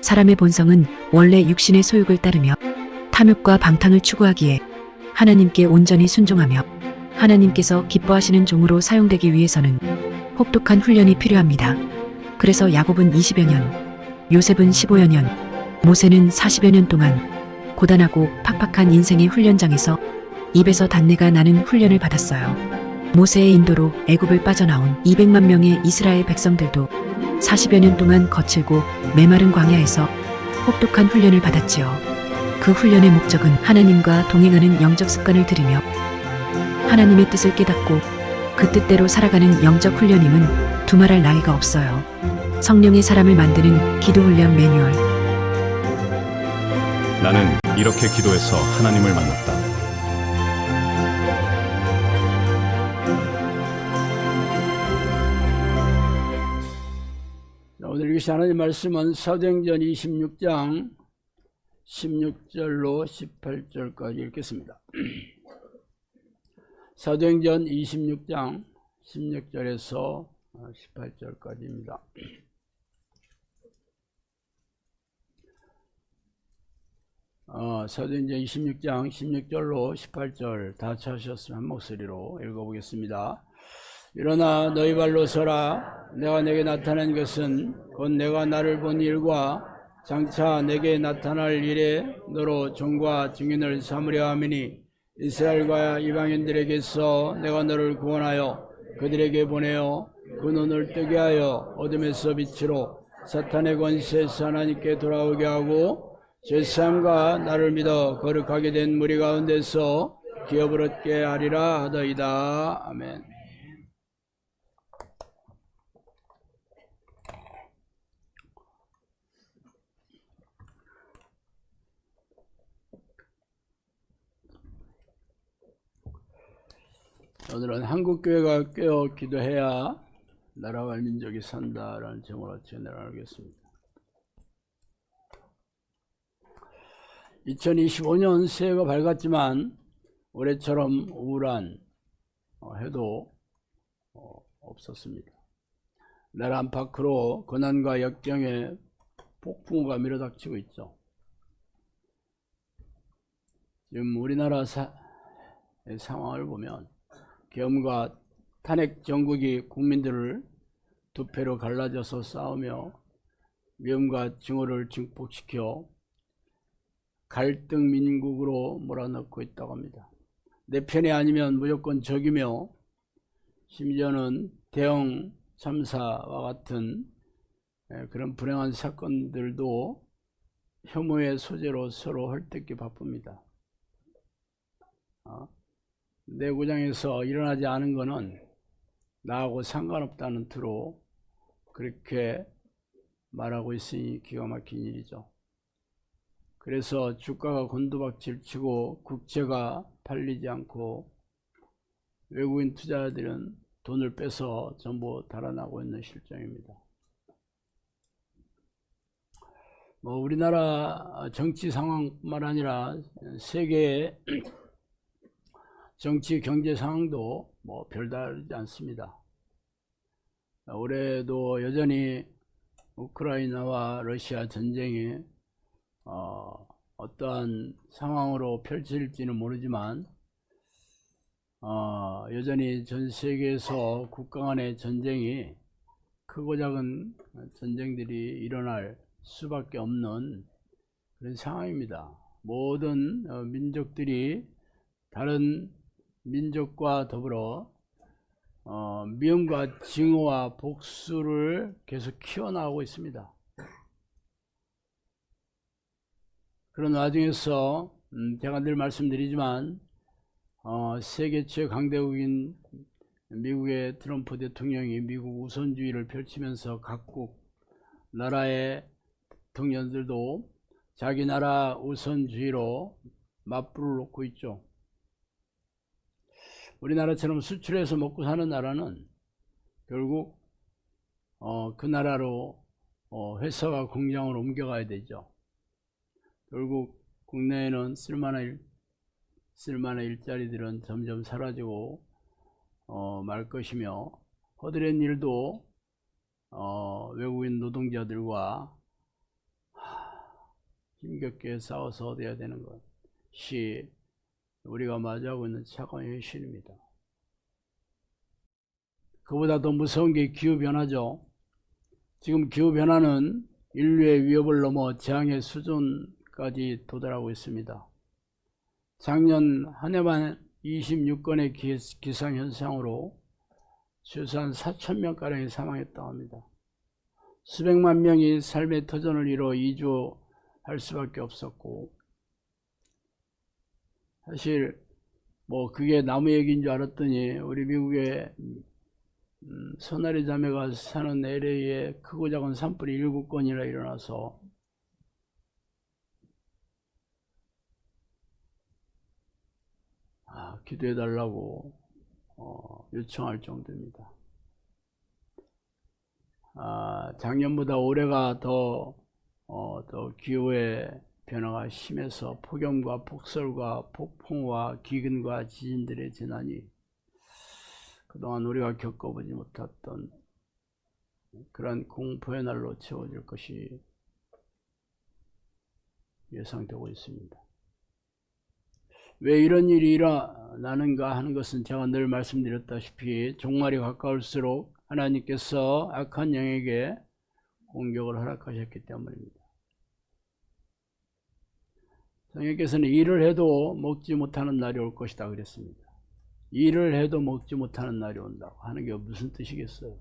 사람의 본성은 원래 육신의 소욕을 따르며 탐욕과 방탕을 추구하기에 하나님께 온전히 순종하며 하나님께서 기뻐하시는 종으로 사용되기 위해서는 혹독한 훈련이 필요합니다. 그래서 야곱은 20여 년, 요셉은 15여 년, 모세는 40여 년 동안 고단하고 팍팍한 인생의 훈련장에서 입에서 단내가 나는 훈련을 받았어요. 모세의 인도로 애굽을 빠져나온 200만 명의 이스라엘 백성들도 40여 년 동안 거칠고 메마른 광야에서 혹독한 훈련을 받았지요. 그 훈련의 목적은 하나님과 동행하는 영적 습관을 들이며 하나님의 뜻을 깨닫고 그 뜻대로 살아가는 영적 훈련임은 두말할 나위가 없어요. 성령의 사람을 만드는 기도 훈련 매뉴얼. 나는 이렇게 기도해서 하나님을 만났다. 오늘 읽으신 하나님 말씀은 사도행전 26장 16절로 18절까지 읽겠습니다. 사도행전 26장 16절에서 18절까지입니다. 사도행전 26장 16절로 18절 다 찾으셨으면 한 목소리로 읽어보겠습니다. 일어나 너희 발로 서라. 내가 내게 나타난 것은 곧 내가 나를 본 일과 장차 내게 나타날 일에 너로 종과 증인을 삼으려 함이니 이스라엘과 이방인들에게서 내가 너를 구원하여 그들에게 보내어 그 눈을 뜨게 하여 어둠에서 빛으로 사탄의 권세에서 하나님께 돌아오게 하고 죄사함과 나를 믿어 거룩하게 된 무리 가운데서 기업을 얻게 하리라 하더이다. 아멘. 오늘은 한국교회가 깨어 기도해야 나라와 민족이 산다라는 제목으로 진행을 하겠습니다. 2025년 새해가 밝았지만 올해처럼 우울한 해도 없었습니다. 나라 안팎으로 고난과 역경의 폭풍우가 밀어닥치고 있죠. 지금 우리나라 상황을 보면 계엄과 탄핵 정국이 국민들을 두 패로 갈라져서 싸우며 위험과 증오를 증폭시켜 갈등 민국으로 몰아넣고 있다고 합니다. 내 편이 아니면 무조건 적이며 심지어는 대형 참사와 같은 그런 불행한 사건들도 혐오의 소재로 서로 헐뜯기 바쁩니다. 내구장에서 일어나지 않은 것은 나하고 상관없다는 투로 그렇게 말하고 있으니 기가 막힌 일이죠. 그래서 주가가 곤두박질 치고 국채가 팔리지 않고 외국인 투자자들은 돈을 빼서 전부 달아나고 있는 실정입니다. 우리나라 정치 상황뿐만 아니라 세계의 정치 경제 상황도 별다르지 않습니다. 올해도 여전히 우크라이나와 러시아 전쟁이 어떠한 상황으로 펼쳐질지는 모르지만 여전히 전 세계에서 국가 간의 전쟁이 크고 작은 전쟁들이 일어날 수밖에 없는 그런 상황입니다. 모든 민족들이 다른 민족과 더불어 미움과 증오와 복수를 계속 키워나가고 있습니다. 그런 와중에서 제가 늘 말씀드리지만 세계 최강대국인 미국의 트럼프 대통령이 미국 우선주의를 펼치면서 각국 나라의 대통령들도 자기 나라 우선주의로 맞불을 놓고 있죠. 우리나라처럼 수출해서 먹고 사는 나라는 결국 그 나라로 회사와 공장을 옮겨가야 되죠. 결국 국내에는 쓸만한 일자리들은 점점 사라지고 말 것이며 허드렛 일도 외국인 노동자들과 힘겹게 싸워서 얻어야 되는 것이 우리가 맞이하고 있는 차가운 현실입니다. 그보다 더 무서운 게 기후변화죠. 지금 기후변화는 인류의 위협을 넘어 재앙의 수준까지 도달하고 있습니다. 작년 한 해만 26건의 기상현상으로 최소한 4,000명가량이 사망했다고 합니다. 수백만 명이 삶의 터전을 이뤄 이주할 수밖에 없었고, 사실 뭐 그게 나무 얘기인 줄 알았더니 우리 미국의 선아리 자매가 사는 LA에 크고 작은 산불이 7건이나 일어나서 기도해달라고 요청할 정도입니다. 작년보다 올해가 더 기후의 변화가 심해서 폭염과 폭설과 폭풍과 기근과 지진들의 재난이 그동안 우리가 겪어보지 못했던 그런 공포의 날로 채워질 것이 예상되고 있습니다. 왜 이런 일이 일어나는가 하는 것은 제가 늘 말씀드렸다시피 종말이 가까울수록 하나님께서 악한 영에게 공격을 허락하셨기 때문입니다. 성령께서는 일을 해도 먹지 못하는 날이 올 것이다 그랬습니다. 일을 해도 먹지 못하는 날이 온다고 하는 게 무슨 뜻이겠어요?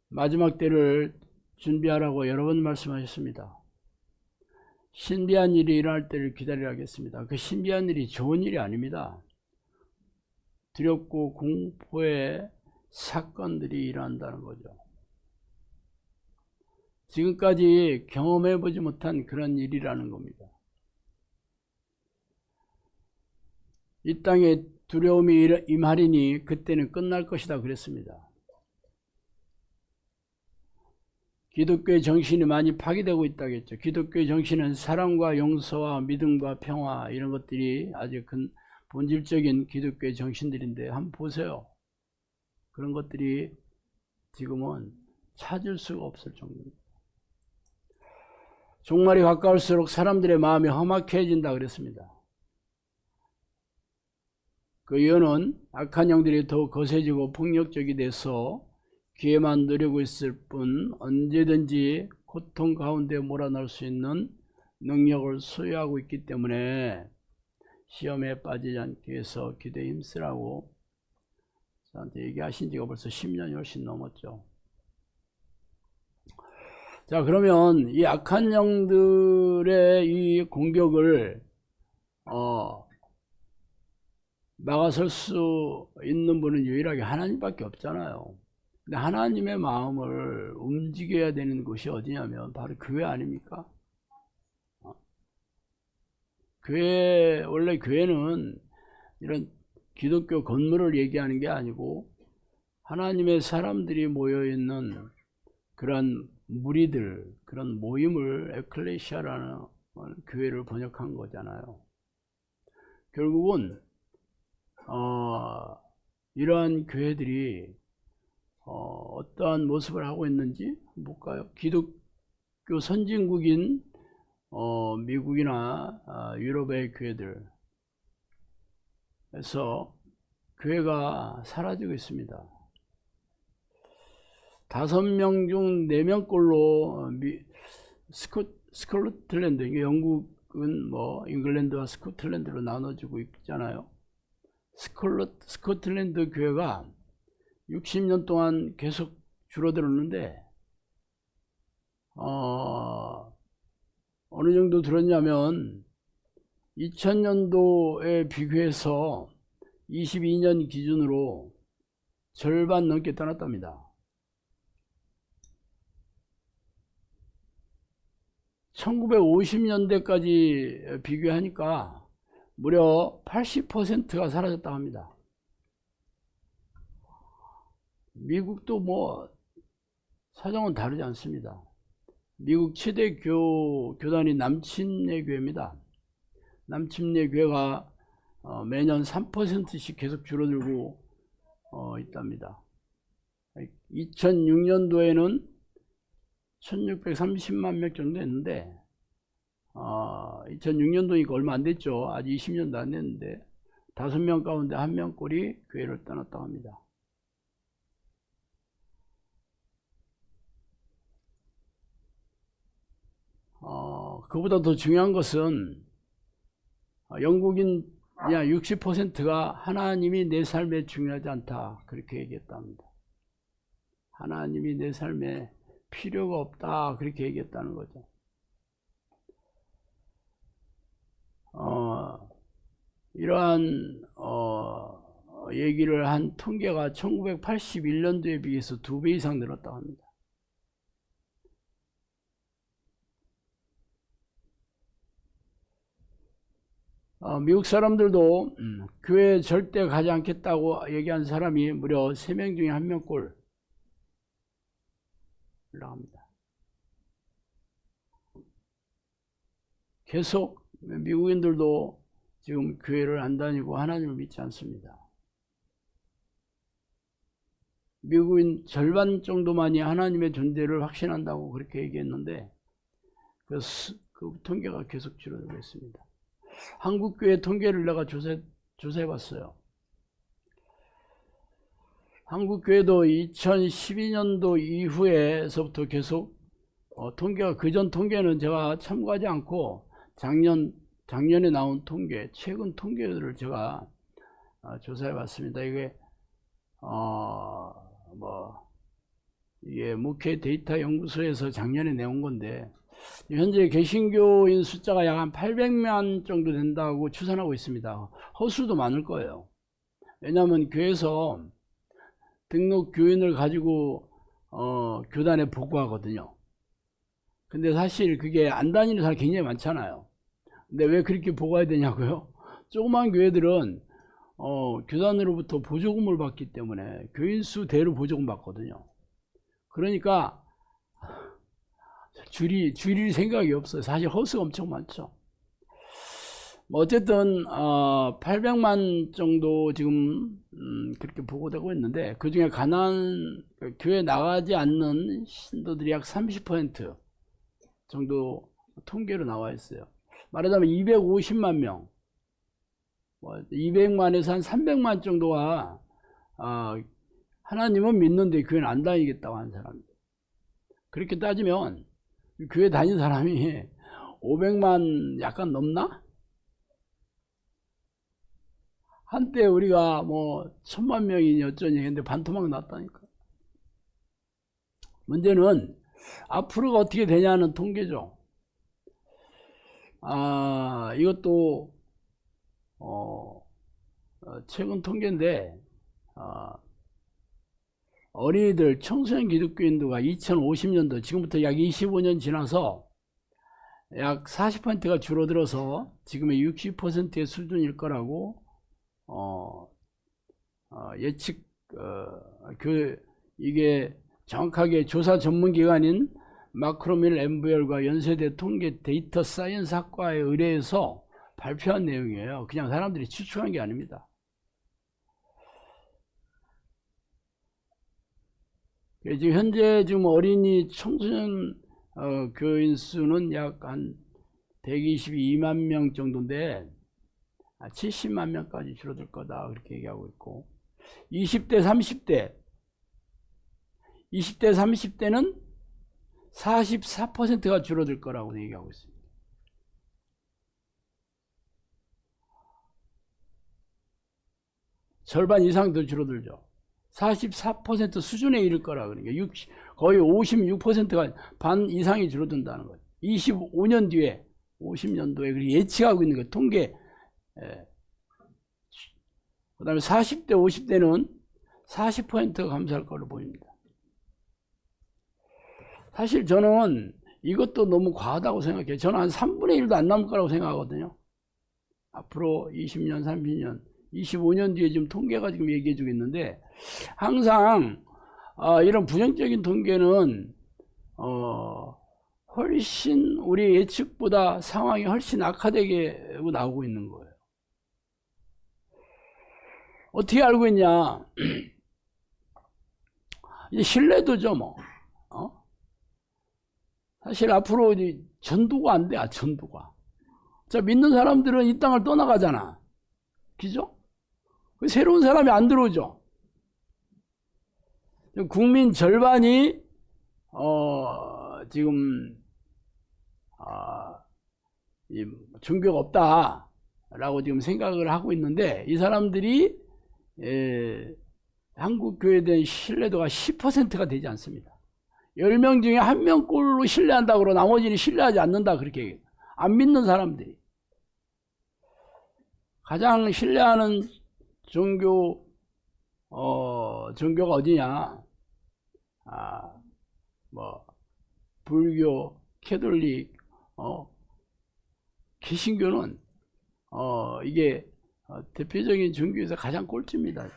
마지막 때를 준비하라고 여러 번 말씀하셨습니다. 신비한 일이 일어날 때를 기다리라겠습니다. 그 신비한 일이 좋은 일이 아닙니다. 두렵고 공포의 사건들이 일어난다는 거죠. 지금까지 경험해보지 못한 그런 일이라는 겁니다. 이 땅에 두려움이 임하리니 그때는 끝날 것이다 그랬습니다. 기독교의 정신이 많이 파괴되고 있다겠죠. 기독교의 정신은 사랑과 용서와 믿음과 평화 이런 것들이 아주 본질적인 기독교의 정신들인데 한번 보세요. 그런 것들이 지금은 찾을 수가 없을 정도입니다. 종말이 가까울수록 사람들의 마음이 험악해진다 그랬습니다. 그 이유는 악한 영들이 더욱 거세지고 폭력적이 돼서 기회만 누리고 있을 뿐 언제든지 고통 가운데 몰아넣을 수 있는 능력을 소유하고 있기 때문에 시험에 빠지지 않기 위해서 기도에 힘쓰라고 저한테 얘기하신 지가 벌써 10년이 훨씬 넘었죠. 자, 그러면 이 악한 영들의 이 공격을 막아설 수 있는 분은 유일하게 하나님밖에 없잖아요. 근데 하나님의 마음을 움직여야 되는 곳이 어디냐면 바로 교회 아닙니까? 원래 교회는 이런 기독교 건물을 얘기하는 게 아니고 하나님의 사람들이 모여있는 그런 무리들, 그런 모임을 에클레시아라는 교회를 번역한 거잖아요. 결국은 이러한 교회들이 어떠한 모습을 하고 있는지 볼까요? 기독교 선진국인 미국이나 유럽의 교회들에서 교회가 사라지고 있습니다. 5명 중 4명꼴로 스코틀랜드, 영국은 뭐 잉글랜드와 스코틀랜드로 나눠지고 있잖아요. 스코틀랜드 교회가 60년 동안 계속 줄어들었는데 어느 정도 들었냐면 2000년도에 비교해서 22년 기준으로 절반 넘게 떠났답니다. 1950년대까지 비교하니까 무려 80%가 사라졌다고 합니다. 미국도 뭐 사정은 다르지 않습니다. 미국 최대 교단이 남침내 교회입니다. 남침내 교회가 매년 3%씩 계속 줄어들고 있답니다. 2006년도에는 1630만 명 정도 했는데 2006년도니까 얼마 안 됐죠. 아직 20년도 안 됐는데 5명 가운데 1명꼴이 교회를 떠났다고 합니다. 그보다 더 중요한 것은 영국인 60%가 하나님이 내 삶에 중요하지 않다 그렇게 얘기했답니다. 하나님이 내 삶에 필요가 없다 그렇게 얘기했다는 거죠. 이러한 얘기를 한 통계가 1981년도에 비해서 2배 이상 늘었다고 합니다. 미국 사람들도 교회에 절대 가지 않겠다고 얘기한 사람이 무려 3명 중에 1명꼴 올라갑니다. 계속 미국인들도 지금 교회를 안 다니고 하나님을 믿지 않습니다. 미국인 절반 정도만이 하나님의 존재를 확신한다고 그렇게 얘기했는데 그 통계가 계속 줄어들고 있습니다. 한국교회 통계를 내가 조사해 봤어요. 한국교회도 2012년도 이후에서부터 계속 통계가, 그전 통계는 제가 참고하지 않고 작년에 나온 통계, 최근 통계들을 제가 조사해 봤습니다. 이게 이게 목회 데이터 연구소에서 작년에 내온 건데, 현재 개신교인 숫자가 약 한 800만 정도 된다고 추산하고 있습니다. 허수도 많을 거예요. 왜냐하면 교회에서 등록 교인을 가지고 교단에 보고하거든요. 근데 사실 그게 안 다니는 사람이 굉장히 많잖아요. 근데 왜 그렇게 보고해야 되냐고요? 조그만 교회들은 교단으로부터 보조금을 받기 때문에 교인 수대로 보조금 받거든요. 그러니까 줄일 생각이 없어요. 사실 허수가 엄청 많죠. 어쨌든 800만 정도 지금 그렇게 보고되고 있는데, 그 중에 교회 나가지 않는 신도들이 약 30% 정도 통계로 나와 있어요. 말하자면 250만 명, 200만에서 한 300만 정도가 하나님은 믿는데 교회는 안 다니겠다고 하는 사람들. 그렇게 따지면 교회 다닌 사람이 500만 약간 넘나? 한때 우리가 1000만 명이니 어쩌니 했는데 반토막 났다니까. 문제는 앞으로가 어떻게 되냐는 통계죠. 이것도 최근 통계인데, 어린이들 청소년 기독교인도가 2050년도, 지금부터 약 25년 지나서 약 40%가 줄어들어서 지금의 60%의 수준일 거라고 예측. 이게 정확하게 조사 전문기관인 마크로밀 엠브열과 연세대 통계 데이터 사이언스 학과에 의뢰해서 발표한 내용이에요. 그냥 사람들이 추측한 게 아닙니다. 지금 현재 어린이 청소년 교인 수는 약 한 122만 명 정도인데 70만 명까지 줄어들 거다 그렇게 얘기하고 있고, 20대 30대는 44%가 줄어들 거라고 얘기하고 있습니다. 절반 이상 더 줄어들죠. 44% 수준에 이를 거라. 그러니까 거의 56%가 반 이상이 줄어든다는 거예요. 25년 뒤에 50년도에 그렇게 예측하고 있는 거예요. 통계. 그 다음에 40대 50대는 40%가 감소할 걸로 보입니다. 사실 저는 이것도 너무 과하다고 생각해요. 저는 한 3분의 1도 안 남을 거라고 생각하거든요. 앞으로 20년, 30년, 25년 뒤에 지금 통계가 지금 얘기해 주고 있는데, 항상 이런 부정적인 통계는 훨씬 우리 예측보다 상황이 훨씬 악화되게 나오고 있는 거예요. 어떻게 알고 있냐? 이제 신뢰도죠, 뭐. 사실 앞으로 이제 전도가 안 돼, 전도가. 자, 믿는 사람들은 이 땅을 떠나가잖아. 그죠? 새로운 사람이 안 들어오죠. 국민 절반이, 지금, 이 종교가 없다라고 지금 생각을 하고 있는데, 이 사람들이, 한국 교회에 대한 신뢰도가 10%가 되지 않습니다. 10명 중에 1명 꼴로 신뢰한다고 그러고 나머지는 신뢰하지 않는다, 그렇게 얘기해요. 안 믿는 사람들이. 가장 신뢰하는 종교가 어디냐? 불교, 캐톨릭, 개신교는, 이게, 대표적인 종교에서 가장 꼴찌입니다.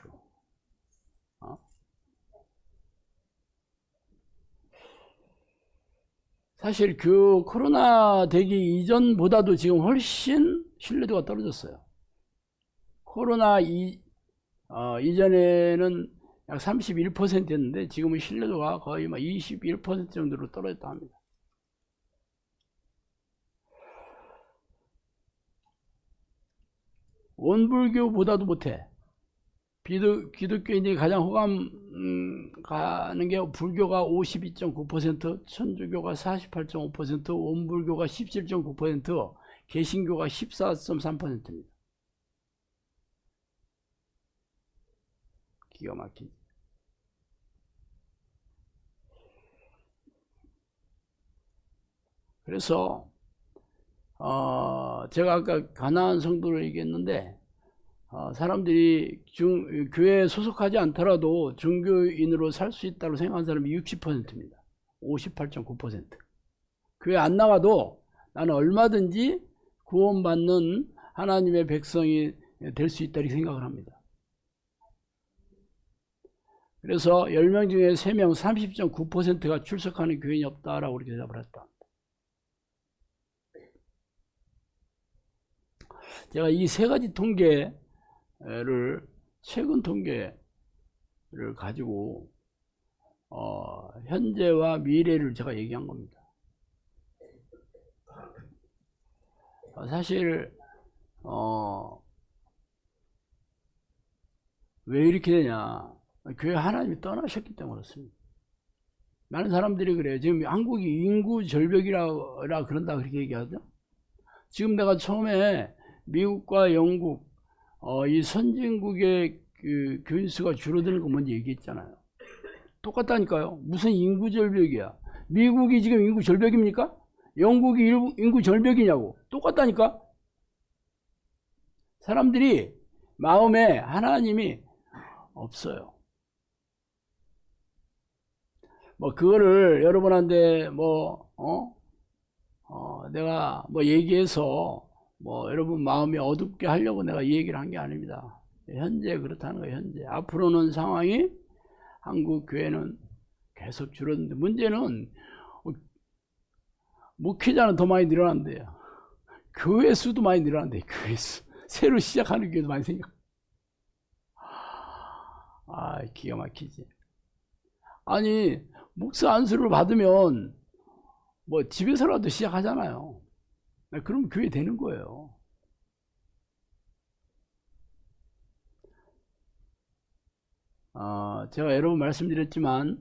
사실 그 코로나 되기 이전보다도 지금 훨씬 신뢰도가 떨어졌어요. 코로나 이전에는 약 31%였는데 지금은 신뢰도가 거의 21% 정도로 떨어졌다 합니다. 원불교보다도 못해. 기독교인들이 가장 호감 가는 게 불교가 52.9%, 천주교가 48.5%, 원불교가 17.9%, 개신교가 14.3%입니다. 기가 막히지. 그래서 제가 아까 가나안 성도를 얘기했는데 사람들이 교회에 소속하지 않더라도 종교인으로 살 수 있다고 생각하는 사람이 60%입니다. 58.9%. 교회 안 나가도 나는 얼마든지 구원받는 하나님의 백성이 될 수 있다고 생각을 합니다. 그래서 10명 중에 3명 30.9%가 출석하는 교인이 없다라고 그렇게 대답을 했다. 제가 이 세 가지 통계를 최근 통계를 가지고 현재와 미래를 제가 얘기한 겁니다. 사실 왜 이렇게 되냐? 교회 하나님이 떠나셨기 때문에 그렇습니다. 많은 사람들이 그래요. 지금 한국이 인구 절벽이라 그런다 그렇게 얘기하죠. 지금 내가 처음에 미국과 영국 이 선진국의 그 교인 수가 줄어드는 거 먼저 얘기했잖아요. 똑같다니까요. 무슨 인구 절벽이야. 미국이 지금 인구 절벽입니까? 영국이 인구 절벽이냐고. 똑같다니까. 사람들이 마음에 하나님이 없어요. 그거를 여러분한테 내가 얘기해서 여러분 마음이 어둡게 하려고 내가 이 얘기를 한 게 아닙니다. 현재 그렇다는 거예요. 현재. 앞으로는 상황이 한국 교회는 계속 줄었는데 문제는 목회자는 더 많이 늘어난대요. 교회 수도 많이 늘어난대요. 교회 수. 새로 시작하는 교회도 많이 생겨. 기가 막히지. 아니 목사 안수를 받으면 집에서라도 시작하잖아요. 그럼 교회 되는 거예요. 제가 여러 번 말씀드렸지만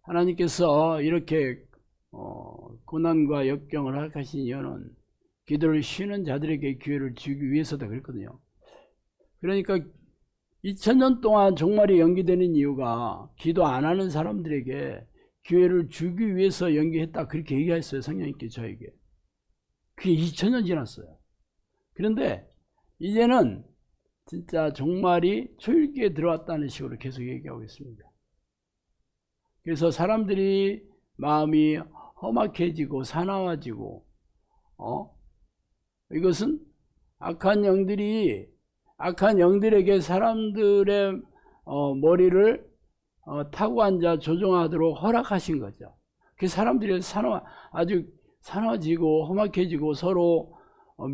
하나님께서 이렇게 고난과 역경을 허락하신 이유는 기도를 쉬는 자들에게 기회를 주기 위해서다 그랬거든요. 그러니까 2000년 동안 종말이 연기되는 이유가 기도 안 하는 사람들에게 기회를 주기 위해서 연기했다 그렇게 얘기했어요. 성령님께 저에게. 그게 2000년 지났어요. 그런데 이제는 진짜 종말이 초일기에 들어왔다는 식으로 계속 얘기하고 있습니다. 그래서 사람들이 마음이 험악해지고 사나워지고 이것은 악한 영들에게 사람들의 머리를 타고 앉아 조종하도록 허락하신 거죠. 그 사람들이 아주 사나워지고 험악해지고 서로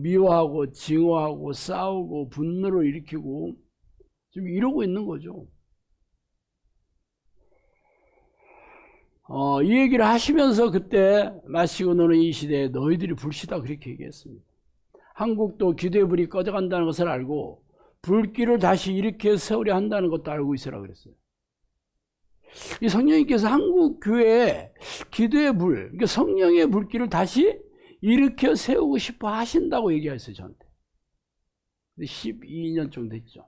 미워하고 증오하고 싸우고 분노를 일으키고 지금 이러고 있는 거죠. 이 얘기를 하시면서 그때 마시고 노는 이 시대에 너희들이 불시다 그렇게 얘기했습니다. 한국도 기도의 불이 꺼져간다는 것을 알고 불길을 다시 일으켜 세우려 한다는 것도 알고 있으라 그랬어요. 이 성령님께서 한국 교회에 기도의 불, 그러니까 성령의 불길을 다시 일으켜 세우고 싶어 하신다고 얘기했어요, 저한테. 근데 12년 정도 됐죠.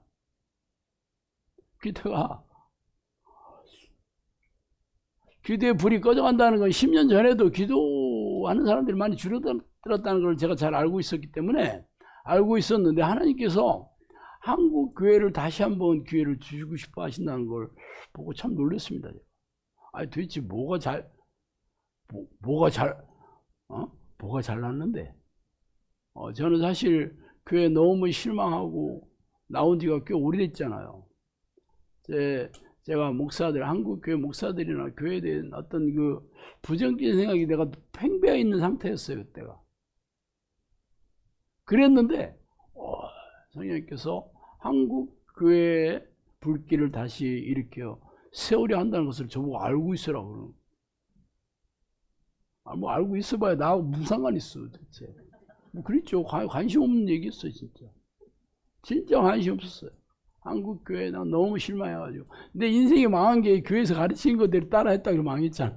기도의 불이 꺼져간다는 건 10년 전에도 기도하는 사람들이 많이 줄어들었다는 걸 제가 잘 알고 있었기 때문에 알고 있었는데 하나님께서 한국 교회를 다시 한번 기회를 주시고 싶어 하신다는 걸 보고 참 놀랐습니다. 아니 도대체 뭐가 잘났는데? 저는 사실 교회 너무 실망하고 나온 지가 꽤 오래됐잖아요. 제가 목사들, 한국 교회 목사들이나 교회에 대한 어떤 그 부정적인 생각이 내가 팽배해 있는 상태였어요, 그때가. 그랬는데, 성령님께서 한국 교회의 불길을 다시 일으켜 세우려 한다는 것을 저보고 알고 있으라고 그러는 거예요. 뭐 알고 있어봐야 나하고 무슨 상관 있어, 도대체. 뭐 그랬죠. 관심 없는 얘기였어요, 진짜. 진짜 관심 없었어요. 한국 교회 난 너무 실망해가지고. 내 인생이 망한 게 교회에서 가르치는 것대로 따라했다 그러면 망했잖아.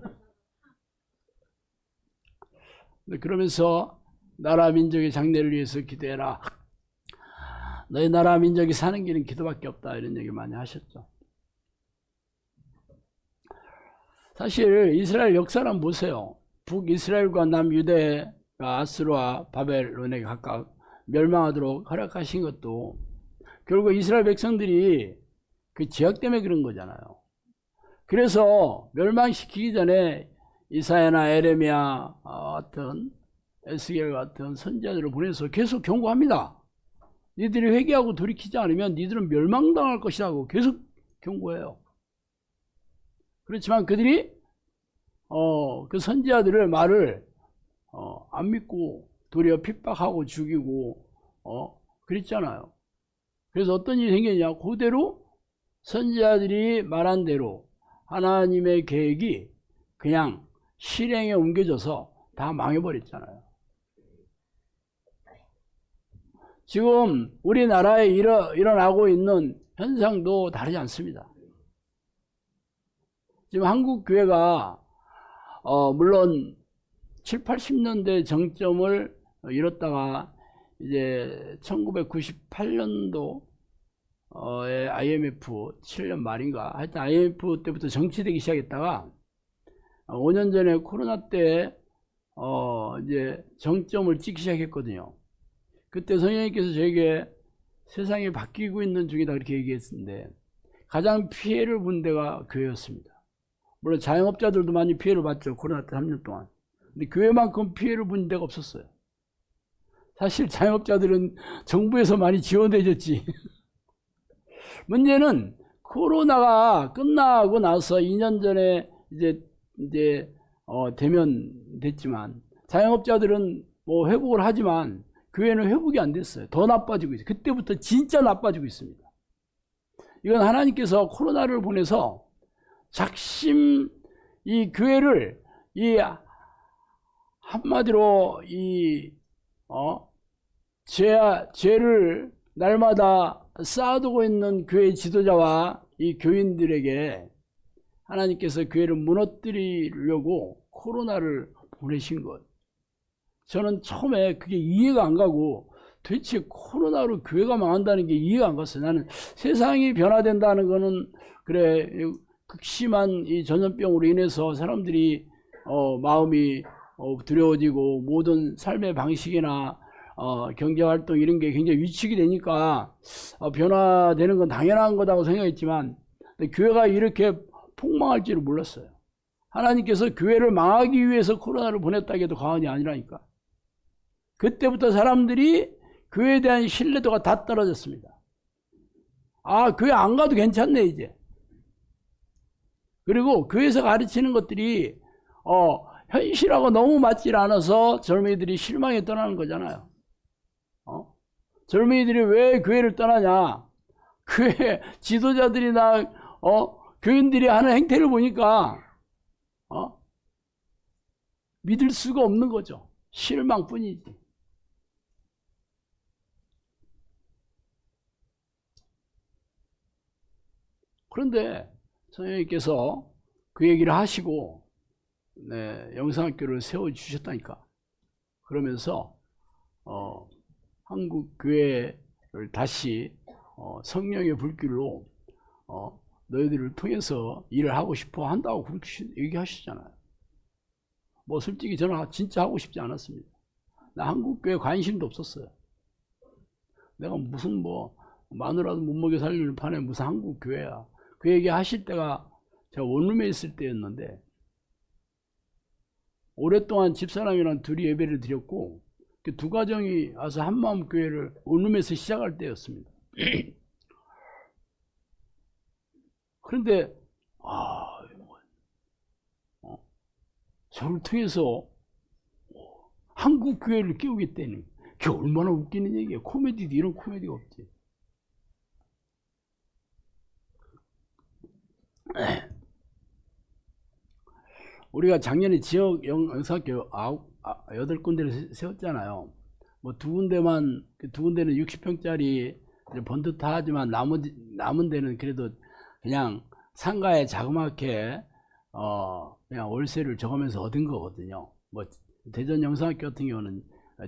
그러면서 나라 민족의 장래를 위해서 기도해라. 너희 나라 민족이 사는 길은 기도밖에 없다. 이런 얘기 많이 하셨죠. 사실 이스라엘 역사를 한번 보세요. 북이스라엘과 남유대가 아스루와 바벨론에 각각 멸망하도록 허락하신 것도 결국 이스라엘 백성들이 그 죄악 때문에 그런 거잖아요. 그래서 멸망시키기 전에 이사야나 에레미야 같은 에스겔 같은 선지자들을 보내서 계속 경고합니다. 니들이 회개하고 돌이키지 않으면 니들은 멸망당할 것이라고 계속 경고해요. 그렇지만 그들이 그 선지자들의 말을 안 믿고 도리어 핍박하고 죽이고 그랬잖아요. 그래서 어떤 일이 생겼냐? 그대로 선지자들이 말한 대로 하나님의 계획이 그냥 실행에 옮겨져서 다 망해버렸잖아요. 지금 우리나라에 일어나고 있는 현상도 다르지 않습니다. 지금 한국 교회가 물론 7, 80년대 정점을 이뤘다가 이제 1998년도에 IMF 7년 말인가 하여튼 IMF 때부터 정치되기 시작했다가 5년 전에 코로나 때 이제 정점을 찍기 시작했거든요. 그때 성령님께서 저에게 세상이 바뀌고 있는 중이다 그렇게 얘기했는데 가장 피해를 본 데가 교회였습니다. 물론 자영업자들도 많이 피해를 봤죠. 코로나 때 3년 동안. 근데 교회만큼 피해를 본 데가 없었어요. 사실 자영업자들은 정부에서 많이 지원해 줬지. 문제는 코로나가 끝나고 나서 2년 전에 이제 됐지만 자영업자들은 뭐 회복을 하지만 교회는 회복이 안 됐어요. 더 나빠지고 있어요. 그때부터 진짜 나빠지고 있습니다. 이건 하나님께서 코로나를 보내서 작심 이 교회를 한마디로 죄를 날마다 쌓아두고 있는 교회 지도자와 이 교인들에게 하나님께서 교회를 무너뜨리려고 코로나를 보내신 것. 저는 처음에 그게 이해가 안 가고 도대체 코로나로 교회가 망한다는 게 이해가 안 갔어요. 나는 세상이 변화된다는 거는 그래 극심한 이 전염병으로 인해서 사람들이 마음이 두려워지고 모든 삶의 방식이나 경제활동 이런 게 굉장히 위축이 되니까 변화되는 건 당연한 거다고 생각했지만 교회가 이렇게 폭망할 줄을 몰랐어요. 하나님께서 교회를 망하기 위해서 코로나를 보냈다고 해도 과언이 아니라니까. 그때부터 사람들이 교회에 대한 신뢰도가 다 떨어졌습니다. 교회 안 가도 괜찮네 이제. 그리고 교회에서 가르치는 것들이 현실하고 너무 맞질 않아서 젊은이들이 실망에 떠나는 거잖아요. 젊은이들이 왜 교회를 떠나냐? 교회 지도자들이나 교인들이 하는 행태를 보니까 믿을 수가 없는 거죠. 실망뿐이지. 그런데 선생님께서 그 얘기를 하시고 네, 영상학교를 세워주셨다니까. 그러면서 한국 교회를 다시 성령의 불길로 너희들을 통해서 일을 하고 싶어 한다고 그렇게 얘기하시잖아요. 뭐 솔직히 저는 진짜 하고 싶지 않았습니다. 나 한국 교회 관심도 없었어요. 내가 무슨 뭐 마누라도 못 먹여 살리는 판에 무슨 한국 교회야. 그 얘기 하실 때가 제가 원룸에 있을 때였는데, 오랫동안 집사람이랑 둘이 예배를 드렸고 그 두 가정이 와서 한마음 교회를 원룸에서 시작할 때였습니다. 그런데 저를 통해서 한국 교회를 깨우겠다니, 그게 얼마나 웃기는 얘기예요. 코미디도 이런 코미디가 없지. 우리가 작년에 지역 영상학교 8군데를 세웠잖아요. 뭐 두 군데만, 두 군데는 60평짜리 번듯하지만 남은 데는 그래도 그냥 상가에 자그맣게 그냥 월세를 정하면서 얻은 거거든요. 뭐 대전 영상학교 같은 경우는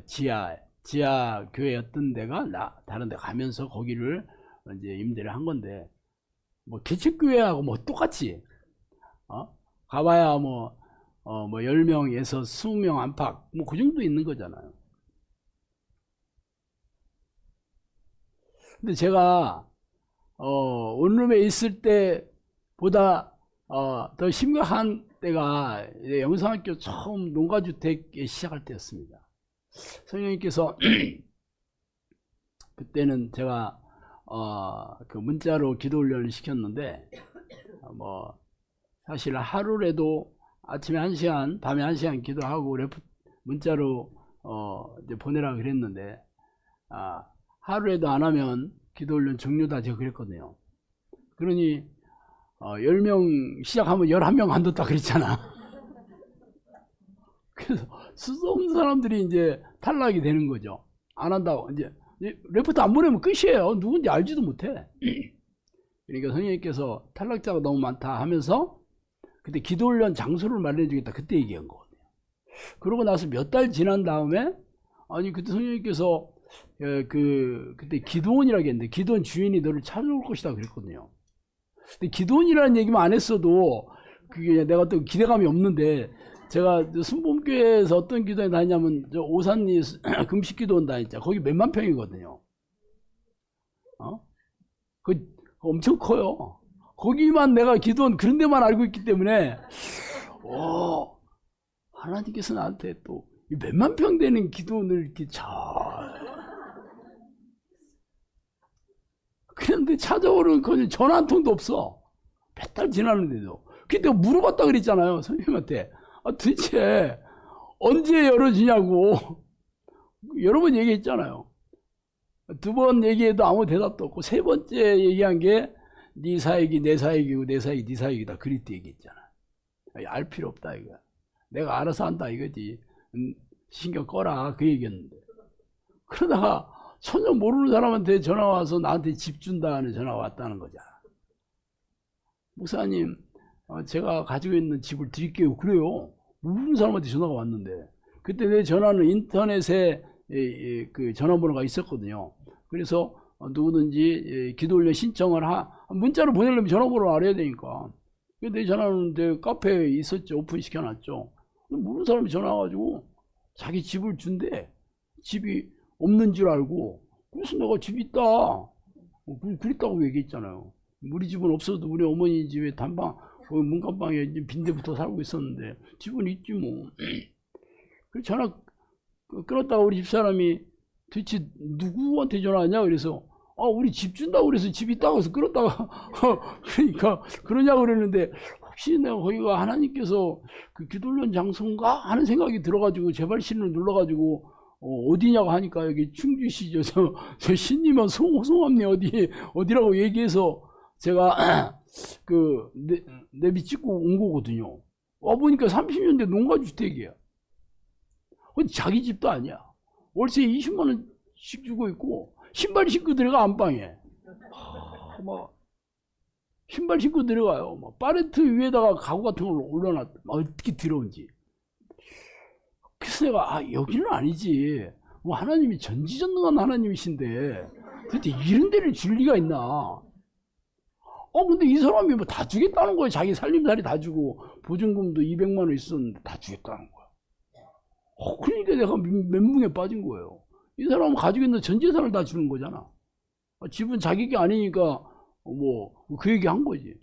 지하 교회였던 데가 다른 데 가면서 거기를 이제 임대를 한 건데, 뭐 개척교회하고 뭐 똑같이 가봐야 뭐 10명에서 20명 안팎 뭐 그 정도 있는 거잖아요. 근데 제가 원룸에 있을 때보다 더 심각한 때가 영상학교 처음 농가주택 시작할 때였습니다. 성령님께서 그때는 제가 그 문자로 기도 훈련을 시켰는데, 뭐 사실 하루라도 아침에 1시간, 밤에 1시간 기도하고 문자로 이제 보내라고 그랬는데, 하루에도 안 하면 기도 훈련 종료다 제가 그랬거든요. 그러니 10명 시작하면 11명 안 뒀다 그랬잖아. 그래서 수없는 사람들이 이제 탈락이 되는 거죠. 안 한다고. 이제 레포트 안 보내면 끝이에요. 누군지 알지도 못해. 그러니까 선생님께서 탈락자가 너무 많다 하면서 그때 기도훈련 장소를 마련해 주겠다 그때 얘기한 거거든요. 그러고 나서 몇 달 지난 다음에, 아니 그때 선생님께서 그때 기도원이라고 했는데, 기도원 주인이 너를 찾아올 것이다 그랬거든요. 근데 기도원이라는 얘기만 안 했어도 그게 내가 또 기대감이 없는데, 제가 순복음교회에서 어떤 기도에 다니냐면 저 오산리 금식 기도원 다녔죠. 거기 몇만 평이거든요. 그 엄청 커요. 거기만 내가 기도원 그런 데만 알고 있기 때문에 하나님께서 나한테 또 몇만 평 되는 기도원을 이렇게 그런데 찾아오는 거는 전화 한 통도 없어. 몇 달 지났는데도. 그때 물어봤다 그랬잖아요, 선생님한테. 도대체 언제 열어주냐고 여러 번 얘기했잖아요. 2번 얘기해도 아무 대답도 없고, 3번째 얘기한 게 네 사역이 내 사역이고 내 사역이 네 사역이다 그랬대 얘기했잖아. 알 필요 없다 이거야. 내가 알아서 한다 이거지. 신경 꺼라 그 얘기였는데, 그러다가 전혀 모르는 사람한테 전화 와서 나한테 집 준다는 전화가 왔다는 거잖아. 목사님, 제가 가지고 있는 집을 드릴게요. 그래요. 모르는 사람한테 전화가 왔는데, 그때 내 전화는 인터넷에 그 전화번호가 있었거든요. 그래서 누구든지 기도훈련 신청을 문자로 보내려면 전화번호를 알아야 되니까 내 전화는 내 카페에 있었죠. 오픈시켜놨죠. 모르는 사람이 전화 와가지고 자기 집을 준대. 집이 없는 줄 알고. 그래서 내가 집 있다 그랬다고 얘기했잖아요. 우리 집은 없어도 우리 어머니 집에 단방 문간방에 빈대부터 살고 있었는데 집은 있지 뭐. 그래서 전화 끊었다가 우리 집사람이 도대체 누구한테 전화하냐 그래서 우리 집 준다고 그래서 집 있다고 해서 끊었다가 그러니까 그러냐고 그랬는데, 혹시 내가 거기가 하나님께서 그 기도훈련 장소인가 하는 생각이 들어가지고 제발신을 눌러가지고 어디냐고 하니까 여기 충주시죠. 저 신님은 송암리 어디라고 얘기해서 제가 그 내비 찍고 온 거거든요. 와보니까 30년 된 농가주택이야. 근데 자기 집도 아니야. 월세 20만 원씩 주고 있고 신발 신고 들어가 안방에. 막 신발 신고 들어가요. 막 파레트 위에다가 가구 같은 걸 올려놨. 어떻게 들어온지. 그래서 내가 여기는 아니지. 뭐 하나님이 전지전능한 하나님이신데 도대체 이런 데를 줄 리가 있나? 근데 이 사람이 뭐 다 주겠다는 거예요. 자기 살림살이 다 주고 보증금도 200만 원 있었는데 다 주겠다는 거야. 그러니까 내가 멘붕에 빠진 거예요. 이 사람은 가지고 있는 전 재산을 다 주는 거잖아. 집은 자기 게 아니니까 뭐 그 얘기 한 거지.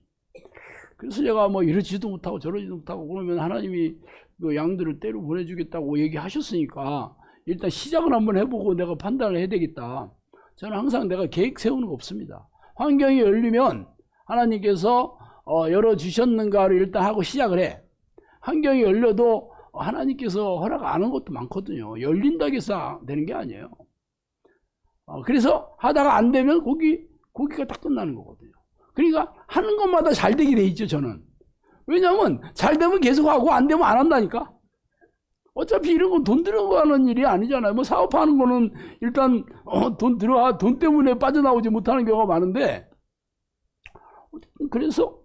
그래서 제가 뭐 이러지도 못하고 저러지도 못하고 그러면 하나님이 그 양들을 때로 보내주겠다고 얘기하셨으니까 일단 시작을 한번 해보고 내가 판단을 해야 되겠다. 저는 항상 내가 계획 세우는 거 없습니다. 환경이 열리면 하나님께서 열어주셨는가를 일단 하고 시작을 해. 환경이 열려도 하나님께서 허락 안 한 것도 많거든요. 열린다고 해서 되는 게 아니에요. 그래서 하다가 안 되면 거기가 딱 끝나는 거거든요. 그러니까 하는 것마다 잘 되게 돼 있죠, 저는. 왜냐하면 잘 되면 계속 하고 안 되면 안 한다니까. 어차피 이런 건 돈 들어가는 일이 아니잖아요. 뭐 사업하는 거는 일단 돈 때문에 빠져나오지 못하는 경우가 많은데, 그래서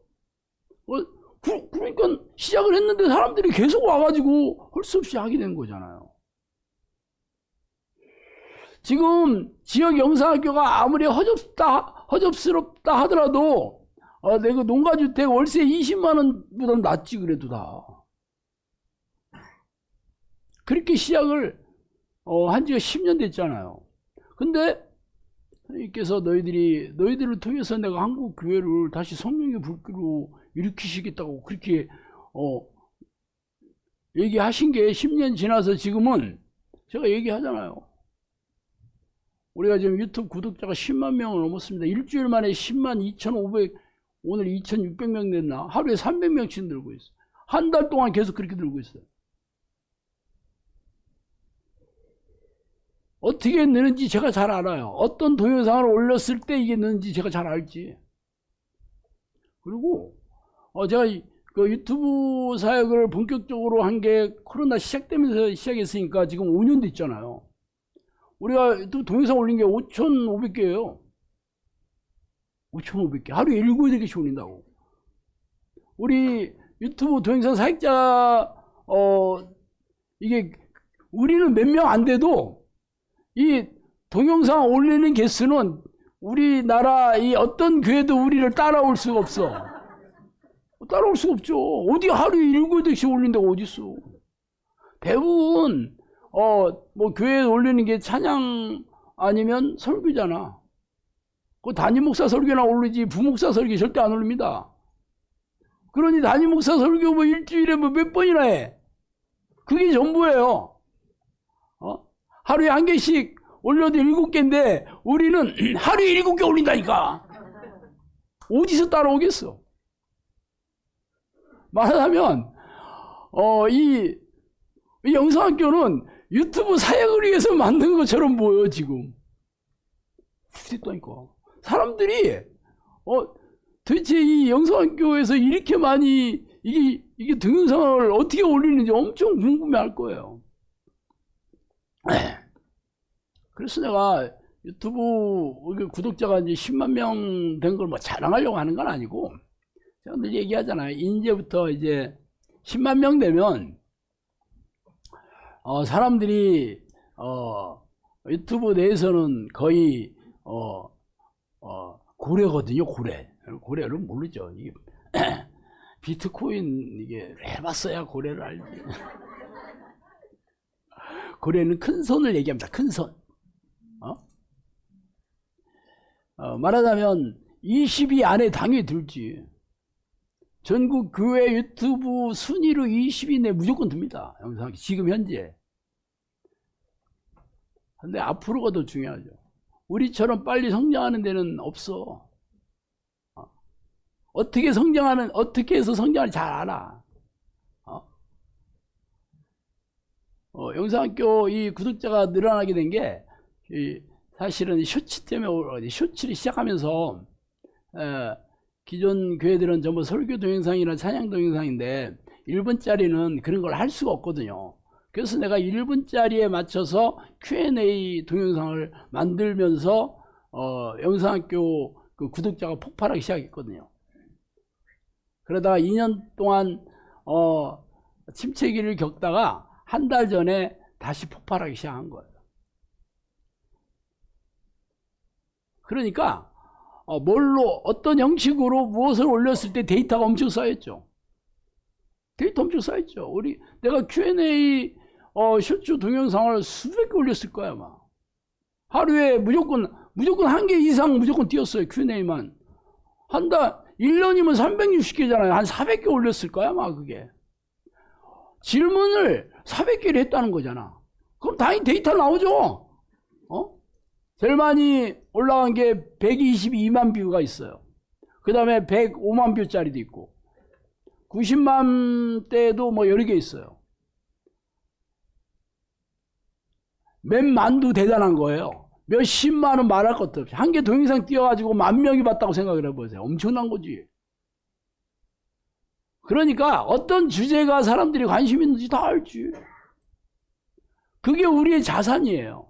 그러니까 시작을 했는데 사람들이 계속 와가지고 할 수 없이 하게 된 거잖아요. 지금 지역 영상학교가 아무리 허접스럽다 하더라도 내가 농가주택 월세 20만 원보다 낫지. 그래도 다 그렇게 시작을 한 지가 10년 됐잖아요. 근데 하나님께서 너희들을 통해서 내가 한국 교회를 다시 성령의 불길로 일으키시겠다고 그렇게 얘기하신 게 10년 지나서 지금은 제가 얘기하잖아요. 우리가 지금 유튜브 구독자가 10만 명을 넘었습니다. 일주일 만에 10만 2,500, 오늘 2,600명 됐나? 하루에 300명씩 늘고 있어요. 한 달 동안 계속 그렇게 늘고 있어요. 어떻게 느는지 제가 잘 알아요. 어떤 동영상을 올렸을 때 이게 느는지 제가 잘 알지. 그리고 제가 그 유튜브 사역을 본격적으로 한 게 코로나 시작되면서 시작했으니까 지금 5년 됐잖아요. 우리가 유튜브 동영상 올린 게 5,500개예요. 5,500개. 하루에 7, 8개씩 올린다고. 우리 유튜브 동영상 사역자 이게 우리는 몇 명 안 돼도 이 동영상 올리는 개수는 우리나라 이 어떤 교회도 우리를 따라올 수가 없어. 따라올 수가 없죠. 어디 하루에 7, 8개씩 올린다고 어디 있어. 대부분 뭐 교회에 올리는 게 찬양 아니면 설교잖아. 그 담임 목사 설교나 올리지 부목사 설교 절대 안 올립니다. 그러니 담임 목사 설교 뭐 일주일에 뭐 몇 번이나 해. 그게 전부예요. 하루에 한 개씩 올려도 7개인데 우리는 하루에 7개 올린다니까. 어디서 따라오겠어? 말하자면 이 영상학교는 유튜브 사역을 위해서 만든 것처럼 보여 지금. 그랬다니까. 사람들이 도대체 이 영상학교에서 이렇게 많이 이게 동영상을 어떻게 올리는지 엄청 궁금해할 거예요. 그래서 내가 유튜브 구독자가 이제 10만 명 된 걸 뭐 자랑하려고 하는 건 아니고, 제가 늘 얘기하잖아요. 이제부터 이제 10만 명 되면 사람들이 유튜브 내에서는 거의 고래거든요. 고래를 모르죠. 이게 비트코인 이게 해봤어야 고래를 알지. 고래는 큰 손을 얘기합니다. 큰 손. 말하자면 20위 안에 당연히 들지. 전국 교회 유튜브 순위로 20위 내 무조건 듭니다. 영상 지금 현재. 근데 앞으로가 더 중요하죠. 우리처럼 빨리 성장하는 데는 없어. 어떻게 해서 성장하는지 잘 알아. 영상학교 이 구독자가 늘어나게 된 게 사실은 쇼츠 때문에, 쇼츠를 시작하면서 기존 교회들은 전부 설교 동영상이나 찬양 동영상인데 1분짜리는 그런 걸 할 수가 없거든요. 그래서 내가 1분짜리에 맞춰서 Q&A 동영상을 만들면서 영상학교 그 구독자가 폭발하기 시작했거든요. 그러다가 2년 동안 침체기를 겪다가 한 달 전에 다시 폭발하기 시작한 거예요. 그러니까 뭘로 어떤 형식으로 무엇을 올렸을 때 데이터가 엄청 쌓였죠. 데이터 엄청 쌓였죠. 내가 Q&A 쇼츠 동영상을 수백 개 올렸을 거야 아마. 하루에 무조건 한 개 이상 무조건 띄웠어요. Q&A만. 한 달 1년이면 360개잖아요. 한 400개 올렸을 거야 아마 그게. 질문을 400개를 했다는 거잖아. 그럼 당연히 데이터 나오죠. 제일 많이 올라간 게 122만 뷰가 있어요. 그 다음에 105만 뷰짜리도 있고 90만 대도 뭐 여러 개 있어요. 몇 만도 대단한 거예요. 몇십만은 말할 것도 없이 한 개 동영상 띄워가지고 10,000명이 봤다고 생각을 해보세요. 엄청난 거지. 그러니까 어떤 주제가 사람들이 관심 있는지 다 알지. 그게 우리의 자산이에요.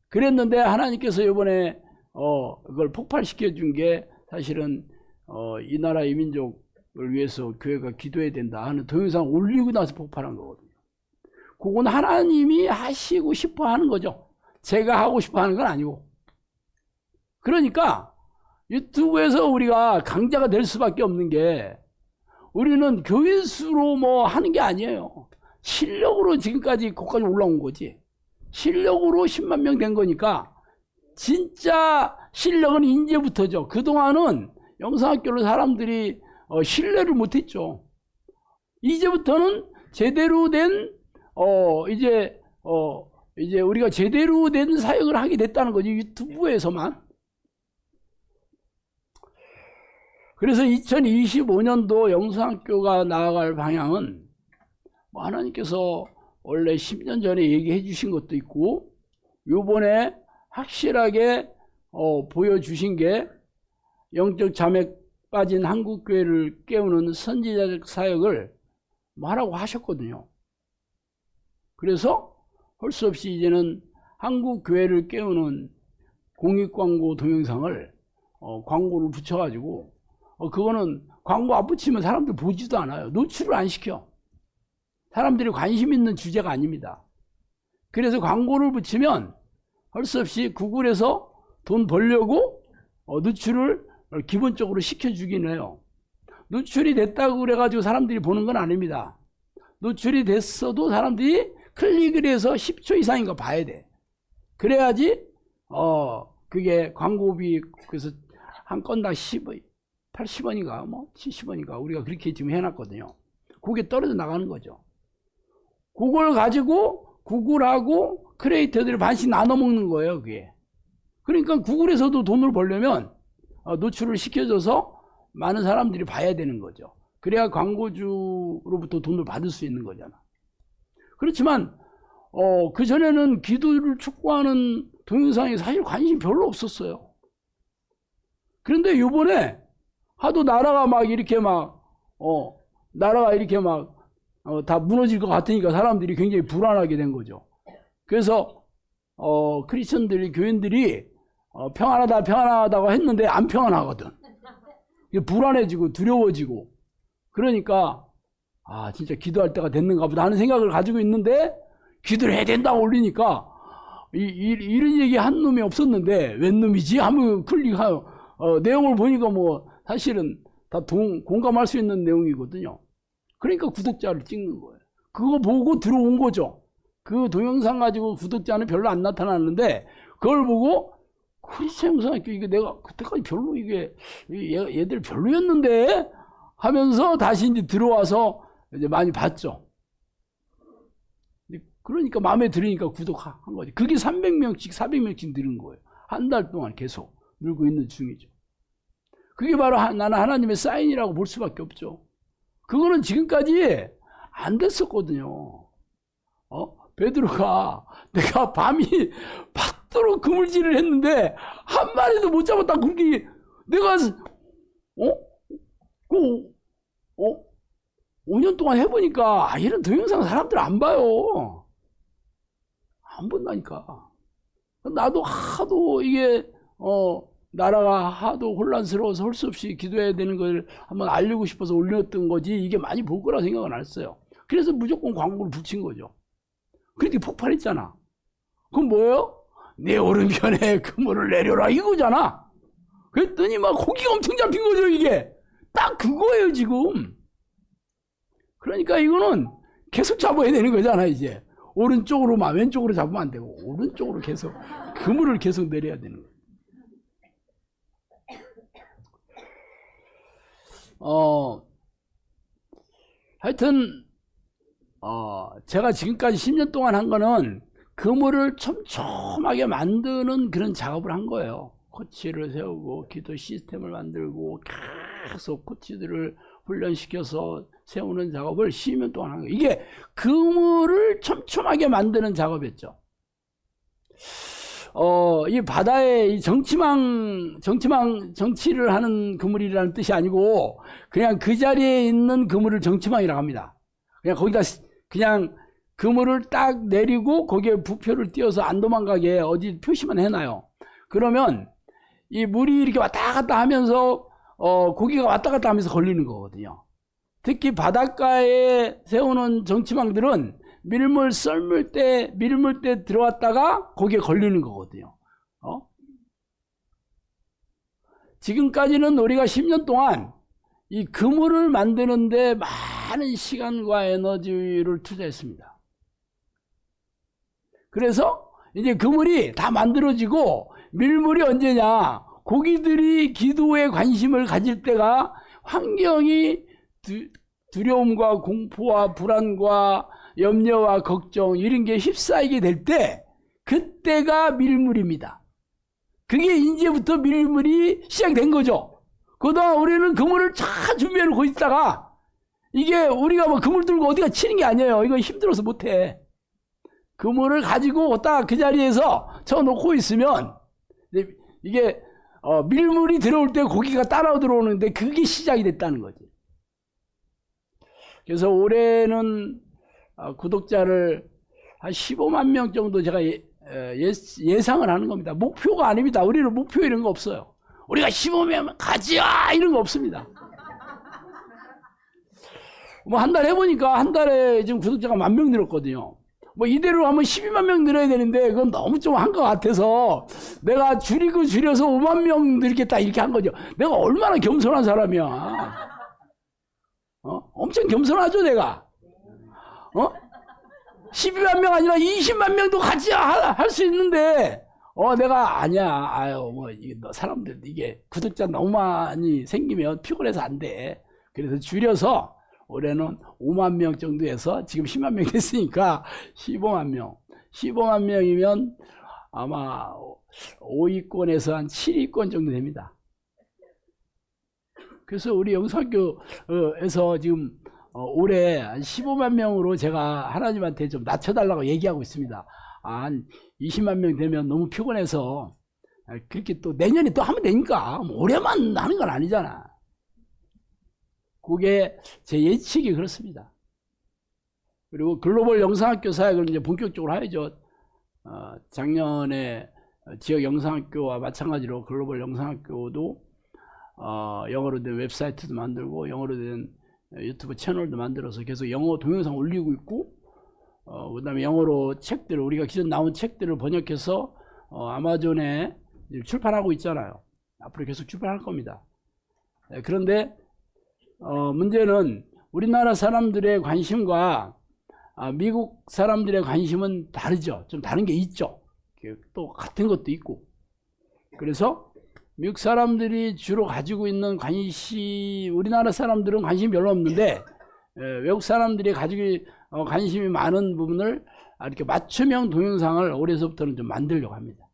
그랬는데 하나님께서 이번에 그걸 폭발시켜 준 게 사실은 이 나라 이 민족을 위해서 교회가 기도해야 된다 하는 동영상 올리고 나서 폭발한 거거든요. 그건 하나님이 하시고 싶어 하는 거죠. 제가 하고 싶어 하는 건 아니고. 그러니까 유튜브에서 우리가 강자가 될 수밖에 없는 게 우리는 교인수로 뭐 하는 게 아니에요. 실력으로 지금까지 거기까지 올라온 거지. 실력으로 10만 명 된 거니까 진짜 실력은 이제부터죠. 그동안은 영상학교로 사람들이 신뢰를 못했죠. 이제부터는 제대로 된 이제 우리가 제대로 된 사역을 하게 됐다는 거지. 유튜브에서만. 그래서 2025년도 영상학교가 나아갈 방향은 뭐 하나님께서 원래 10년 전에 얘기해 주신 것도 있고 요번에 확실하게 보여주신 게 영적 잠에 빠진 한국교회를 깨우는 선지자적 사역을 뭐 하라고 하셨거든요. 그래서 할 수 없이 이제는 한국교회를 깨우는 공익광고 동영상을 광고를 붙여가지고 그거는 광고 안 붙이면 사람들 보지도 않아요. 노출을 안 시켜. 사람들이 관심 있는 주제가 아닙니다. 그래서 광고를 붙이면 할 수 없이 구글에서 돈 벌려고 노출을 기본적으로 시켜주긴 해요. 노출이 됐다고 그래가지고 사람들이 보는 건 아닙니다. 노출이 됐어도 사람들이 클릭을 해서 10초 이상인가 봐야 돼. 그래야지 그게 광고비 그래서 한 건당 80원인가 뭐 70원인가 우리가 그렇게 지금 해놨거든요. 그게 떨어져 나가는 거죠. 그걸 가지고 구글하고 크리에이터들이 반씩 나눠 먹는 거예요, 그게. 그러니까 구글에서도 돈을 벌려면 노출을 시켜줘서 많은 사람들이 봐야 되는 거죠. 그래야 광고주로부터 돈을 받을 수 있는 거잖아. 그렇지만 그전에는 기도를 촉구하는 동영상에 사실 관심이 별로 없었어요. 그런데 요번에 하도 나라가 막 이렇게 다 무너질 것 같으니까 사람들이 굉장히 불안하게 된 거죠. 그래서 크리스천들이 교인들이 평안하다고 했는데 안 평안하거든. 불안해지고 두려워지고 그러니까 진짜 기도할 때가 됐는가 보다 하는 생각을 가지고 있는데 기도를 해야 된다고 올리니까 이런 얘기 한 놈이 없었는데 웬 놈이지? 하면 클릭하여 내용을 보니까 뭐 사실은 다 공감할 수 있는 내용이거든요. 그러니까 구독자를 찍는 거예요. 그거 보고 들어온 거죠. 그 동영상 가지고 구독자는 별로 안 나타나는데 그걸 보고 크리스천 영상학교 이게 내가 그때까지 별로 이게 얘들 별로였는데 하면서 다시 이제 들어와서 이제 많이 봤죠. 그러니까 마음에 들으니까 구독한 거지. 그게 300명씩 400명씩 늘은 거예요. 한 달 동안 계속 늘고 있는 중이죠. 그게 바로 나는 하나님의 사인이라고 볼 수밖에 없죠. 그거는 지금까지 안 됐었거든요. 베드로가 내가 밤이 받도록 그물질을 했는데 한 마리도 못 잡았다. 그게 내가 5년 5년 동안 해보니까 이런 동영상 사람들 안 봐요. 안 본다니까. 나도 하도 이게 나라가 하도 혼란스러워서 할 수 없이 기도해야 되는 걸 한번 알리고 싶어서 올렸던 거지, 이게 많이 볼 거라 생각은 안 했어요. 그래서 무조건 광고를 붙인 거죠. 그렇게 폭발했잖아. 그럼 뭐예요? 내 오른편에 그물을 내려라 이거잖아. 그랬더니 막 고기가 엄청 잡힌 거죠. 이게 딱 그거예요 지금. 그러니까 이거는 계속 잡아야 되는 거잖아. 이제 오른쪽으로만, 왼쪽으로 잡으면 안 되고 오른쪽으로 계속 그물을 계속 내려야 되는 거예요. 하여튼 제가 지금까지 10년 동안 한 거는 그물을 촘촘하게 만드는 그런 작업을 한 거예요. 코치를 세우고 기도 시스템을 만들고 계속 코치들을 훈련시켜서 세우는 작업을 10년 동안 한 거예요. 이게 그물을 촘촘하게 만드는 작업이었죠. 이 바다에 이 정치를 하는 그물이라는 뜻이 아니고 그냥 그 자리에 있는 그물을 정치망이라고 합니다. 그냥 거기다 그냥 그물을 딱 내리고 거기에 부표를 띄워서 안 도망가게 어디 표시만 해놔요. 그러면 이 물이 이렇게 왔다 갔다 하면서 고기가 왔다 갔다 하면서 걸리는 거거든요. 특히 바닷가에 세우는 정치망들은 밀물 썰물 때 들어왔다가 거기에 걸리는 거거든요. 지금까지는 우리가 10년 동안 이 그물을 만드는데 많은 시간과 에너지를 투자했습니다. 그래서 이제 그물이 다 만들어지고 밀물이 언제냐? 고기들이 기도에 관심을 가질 때가 환경이 두려움과 공포와 불안과 염려와 걱정 이런 게 휩싸이게 될 때 그때가 밀물입니다. 그게 이제부터 밀물이 시작된 거죠. 그동안 우리는 그물을 잘 준비해 놓고 있다가 이게 우리가 뭐 그물 들고 어디가 치는 게 아니에요. 이거 힘들어서 못해. 그물을 가지고 딱 그 자리에서 쳐놓고 있으면 이게 밀물이 들어올 때 고기가 따라 들어오는데 그게 시작이 됐다는 거지. 그래서 올해는 구독자를 한 15만 명 정도 제가 예상을 하는 겁니다. 목표가 아닙니다. 우리는 목표 이런 거 없어요. 우리가 15명 가지야 이런 거 없습니다. 뭐 한 달 해보니까 한 달에 지금 구독자가 10,000명 늘었거든요. 뭐 이대로 하면 12만 명 늘어야 되는데 그건 너무 좀 한 것 같아서 내가 줄여서 5만 명 늘겠다 이렇게 한 거죠. 내가 얼마나 겸손한 사람이야. 엄청 겸손하죠 내가. 12만 명 아니라 20만 명도 같이 할 수 있는데 내가 아니야. 아유 뭐 사람들 이게 구독자 너무 많이 생기면 피곤해서 안 돼. 그래서 줄여서 올해는 5만 명 정도 해서 지금 10만 명 됐으니까 15만 명. 15만 명이면 아마 5위권에서 한 7위권 정도 됩니다. 그래서 우리 영상학교에서 지금 올해 한 15만 명으로 제가 하나님한테 좀 낮춰달라고 얘기하고 있습니다. 한 20만 명 되면 너무 피곤해서 그렇게 또 내년에 또 하면 되니까 뭐 올해만 하는 건 아니잖아. 그게 제 예측이 그렇습니다. 그리고 글로벌 영상학교 사역을 이제 본격적으로 하야죠. 작년에 지역 영상학교와 마찬가지로 글로벌 영상학교도 영어로 된 웹사이트도 만들고 영어로 된 유튜브 채널도 만들어서 계속 영어 동영상 올리고 있고 그 다음에 영어로 책들을 우리가 기존 나온 책들을 번역해서 아마존에 출판하고 있잖아요. 앞으로 계속 출판할 겁니다. 그런데 문제는 우리나라 사람들의 관심과 미국 사람들의 관심은 다르죠. 좀 다른 게 있죠. 또 같은 것도 있고. 그래서 미국 사람들이 주로 가지고 있는 관심, 우리나라 사람들은 관심이 별로 없는데 외국 사람들이 가지고 관심이 많은 부분을 이렇게 맞춤형 동영상을 올해서부터는 좀 만들려고 합니다.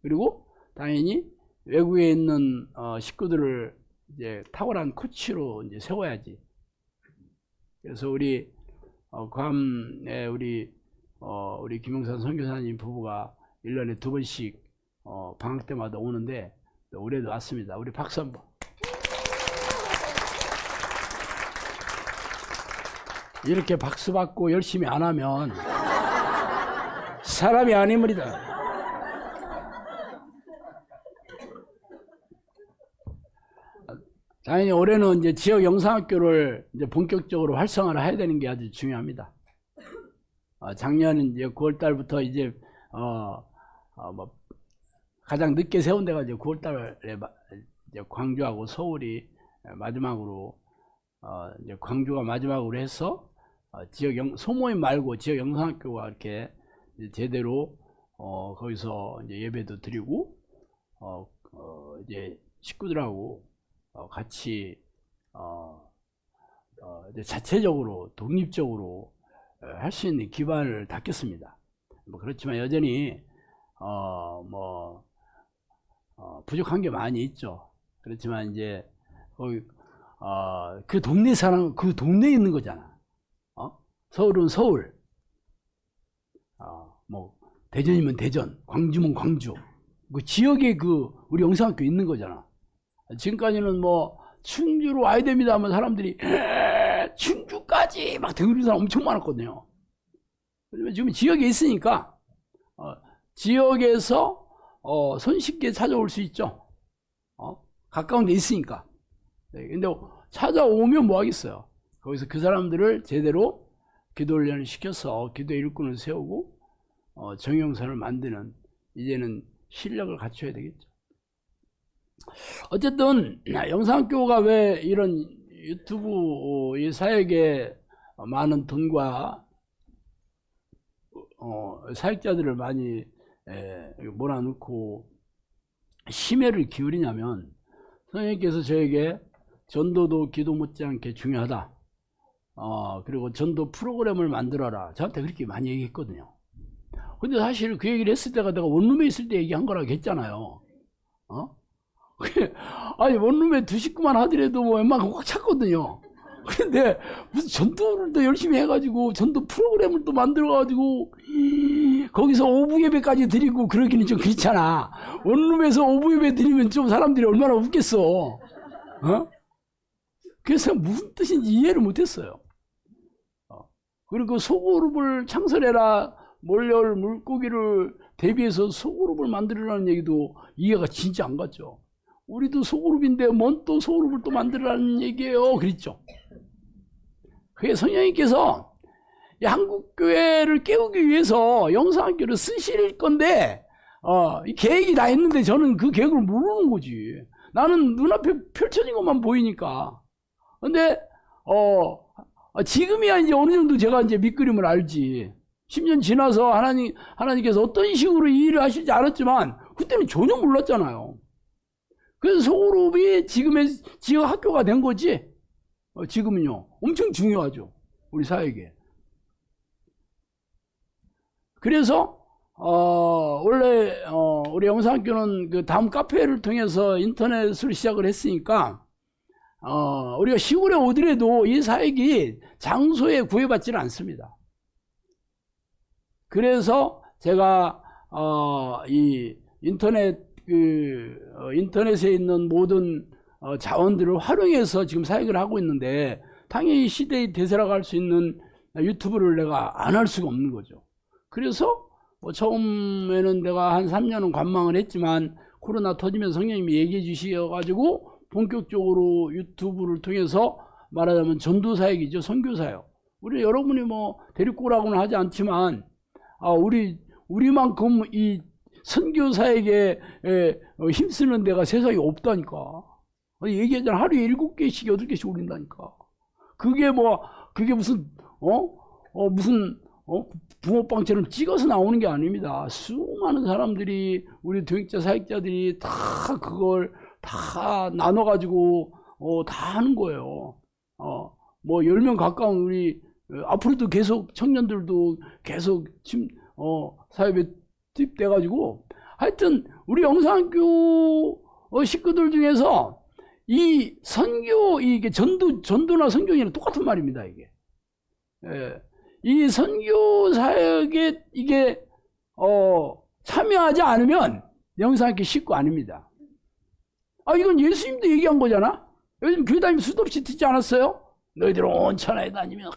그리고 당연히 외국에 있는 식구들을 이제 탁월한 코치로 이제 세워야지. 그래서 우리 괌에 우리 김영산 선교사님 부부가 1년에 2번씩 방학 때마다 오는데 올해도 왔습니다. 우리 박수 한번. 이렇게 박수 받고 열심히 안 하면 사람이 아닙니다. 당연히 올해는 이제 지역 영상학교를 이제 본격적으로 활성화를 해야 되는 게 아주 중요합니다. 작년 이제 9월 달부터 이제 뭐 가장 늦게 세운 데가 이제 9월 달에 이제 광주하고 서울이 마지막으로 이제 광주가 마지막으로 해서 지역 소모임 말고 지역 영상학교가 이렇게 이제 제대로 거기서 이제 예배도 드리고 이제 식구들하고 같이 이제 자체적으로 독립적으로 할 수 있는 기반을 닦겠습니다. 뭐 그렇지만 여전히 부족한 게 많이 있죠. 그렇지만 이제 거기 그 동네 사람 그 동네에 있는 거잖아. 서울은 서울, 뭐 대전이면 대전, 광주면 광주, 그 지역에 그 우리 영상학교 있는 거잖아. 지금까지는 뭐 충주로 와야 됩니다 하면 사람들이 충주까지 막 대구는 사람 엄청 많았거든요. 그러면 지금 지역에 있으니까 지역에서 손쉽게 찾아올 수 있죠. 가까운 데 있으니까. 네, 근데 찾아오면 뭐 하겠어요. 거기서 그 사람들을 제대로 기도 훈련을 시켜서 기도 일꾼을 세우고 정형선을 만드는 이제는 실력을 갖춰야 되겠죠. 어쨌든 영상학교가 왜 이런 유튜브 이 사역에 많은 돈과 사역자들을 많이 몰아넣고 심혈을 기울이냐면 선생님께서 저에게 전도도 기도 못지않게 중요하다. 그리고 전도 프로그램을 만들어라. 저한테 그렇게 많이 얘기했거든요. 근데 사실 그 얘기를 했을 때가 내가 원룸에 있을 때 얘기한 거라고 했잖아요. 아니 원룸에 두 식구만 하더라도 뭐 웬만큼 꽉 찼거든요. 근데 무슨 전도를 또 열심히 해가지고 전도 프로그램을 또 만들어가지고 거기서 오부 예배까지 드리고 그러기는 좀 그렇잖아. 원룸에서 오부 예배 드리면 좀 사람들이 얼마나 웃겠어. 그래서 무슨 뜻인지 이해를 못했어요. 그리고 소그룹을 창설해라, 몰려올 물고기를 대비해서 소그룹을 만들으라는 얘기도 이해가 진짜 안 갔죠. 우리도 소그룹인데 뭔 또 소그룹을 또 만들라는 얘기예요. 그랬죠. 그게 성령님께서 한국교회를 깨우기 위해서 영상학교를 쓰실 건데 이 계획이 다 있는데 저는 그 계획을 모르는 거지. 나는 눈앞에 펼쳐진 것만 보이니까. 근데 지금이야 이제 어느 정도 제가 이제 밑그림을 알지. 10년 지나서 하나님께서 어떤 식으로 이 일을 하실지 알았지만 그때는 전혀 몰랐잖아요. 그래서 소그룹이 지금의 지역 학교가 된 거지. 지금은요 엄청 중요하죠, 우리 사회에. 그래서 원래 우리 영상학교는 그 다음 카페를 통해서 인터넷을 시작을 했으니까 우리가 시골에 오더라도 이 사역이 장소에 구애받지는 않습니다. 그래서 제가 이 인터넷에 있는 모든 자원들을 활용해서 지금 사역을 하고 있는데, 당연히 시대의 대세라고 할 수 있는 유튜브를 내가 안 할 수가 없는 거죠. 그래서 뭐 처음에는 내가 한 3년은 관망을 했지만 코로나 터지면서 성령님이 얘기해 주셔가지고 본격적으로 유튜브를 통해서 말하자면 전도 사역이죠. 선교 사역. 우리 여러분이 뭐 데리고 오라고는 하지 않지만 우리만큼 이 선교 사역에 힘쓰는 데가 세상에 없다니까. 얘기하잖아. 하루에 7개씩 8개씩 올린다니까. 그게 무슨 붕어빵처럼 찍어서 나오는 게 아닙니다. 수많은 사람들이, 우리 동역자 사역자들이 다 그걸 다 나눠가지고 다 하는 거예요. 뭐 10명 가까운 우리 앞으로도 계속 청년들도 계속 사회에 투입돼가지고, 하여튼 우리 영상학교 식구들 중에서 이 선교, 이게 전도나 선교는 똑같은 말입니다. 이게 이 선교 사역에 이게 참여하지 않으면 영상학교 식구 아닙니다. 이건 예수님도 얘기한 거잖아. 요즘 교회 다니면 수도 없이 듣지 않았어요? 너희들 온 천하에 다니면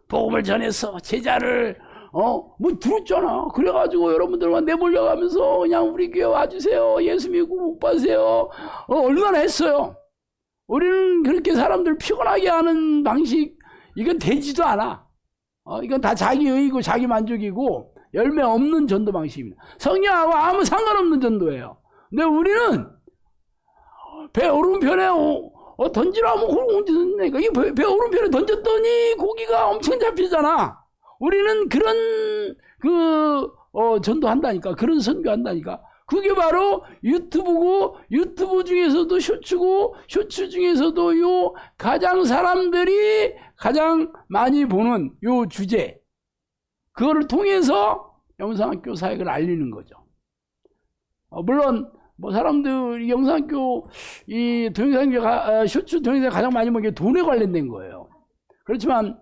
복음을 전해서 제자를 뭐 들었잖아. 그래가지고 여러분들만 내몰려가면서 그냥 우리 교회 와주세요. 예수 믿고 복 받으세요. 얼마나 했어요. 우리는 그렇게 사람들 피곤하게 하는 방식, 이건 되지도 않아. 이건 다 자기의이고 자기 만족이고 열매 없는 전도 방식입니다. 성령하고 아무 상관없는 전도예요. 근데 우리는 배 오른편에 던지라면 언제 던지니까 배 오른편에 던졌더니 고기가 엄청 잡히잖아. 우리는 그런 전도한다니까. 그런 선교한다니까. 그게 바로 유튜브고, 유튜브 중에서도 쇼츠고, 쇼츠 중에서도 요 가장 사람들이 가장 많이 보는 요 주제, 그거를 통해서 영상학교 사역을 알리는 거죠. 물론 뭐 사람들이 영상학교 이 동영상교 쇼츠 동영상 가장 많이 보는 게 돈에 관련된 거예요. 그렇지만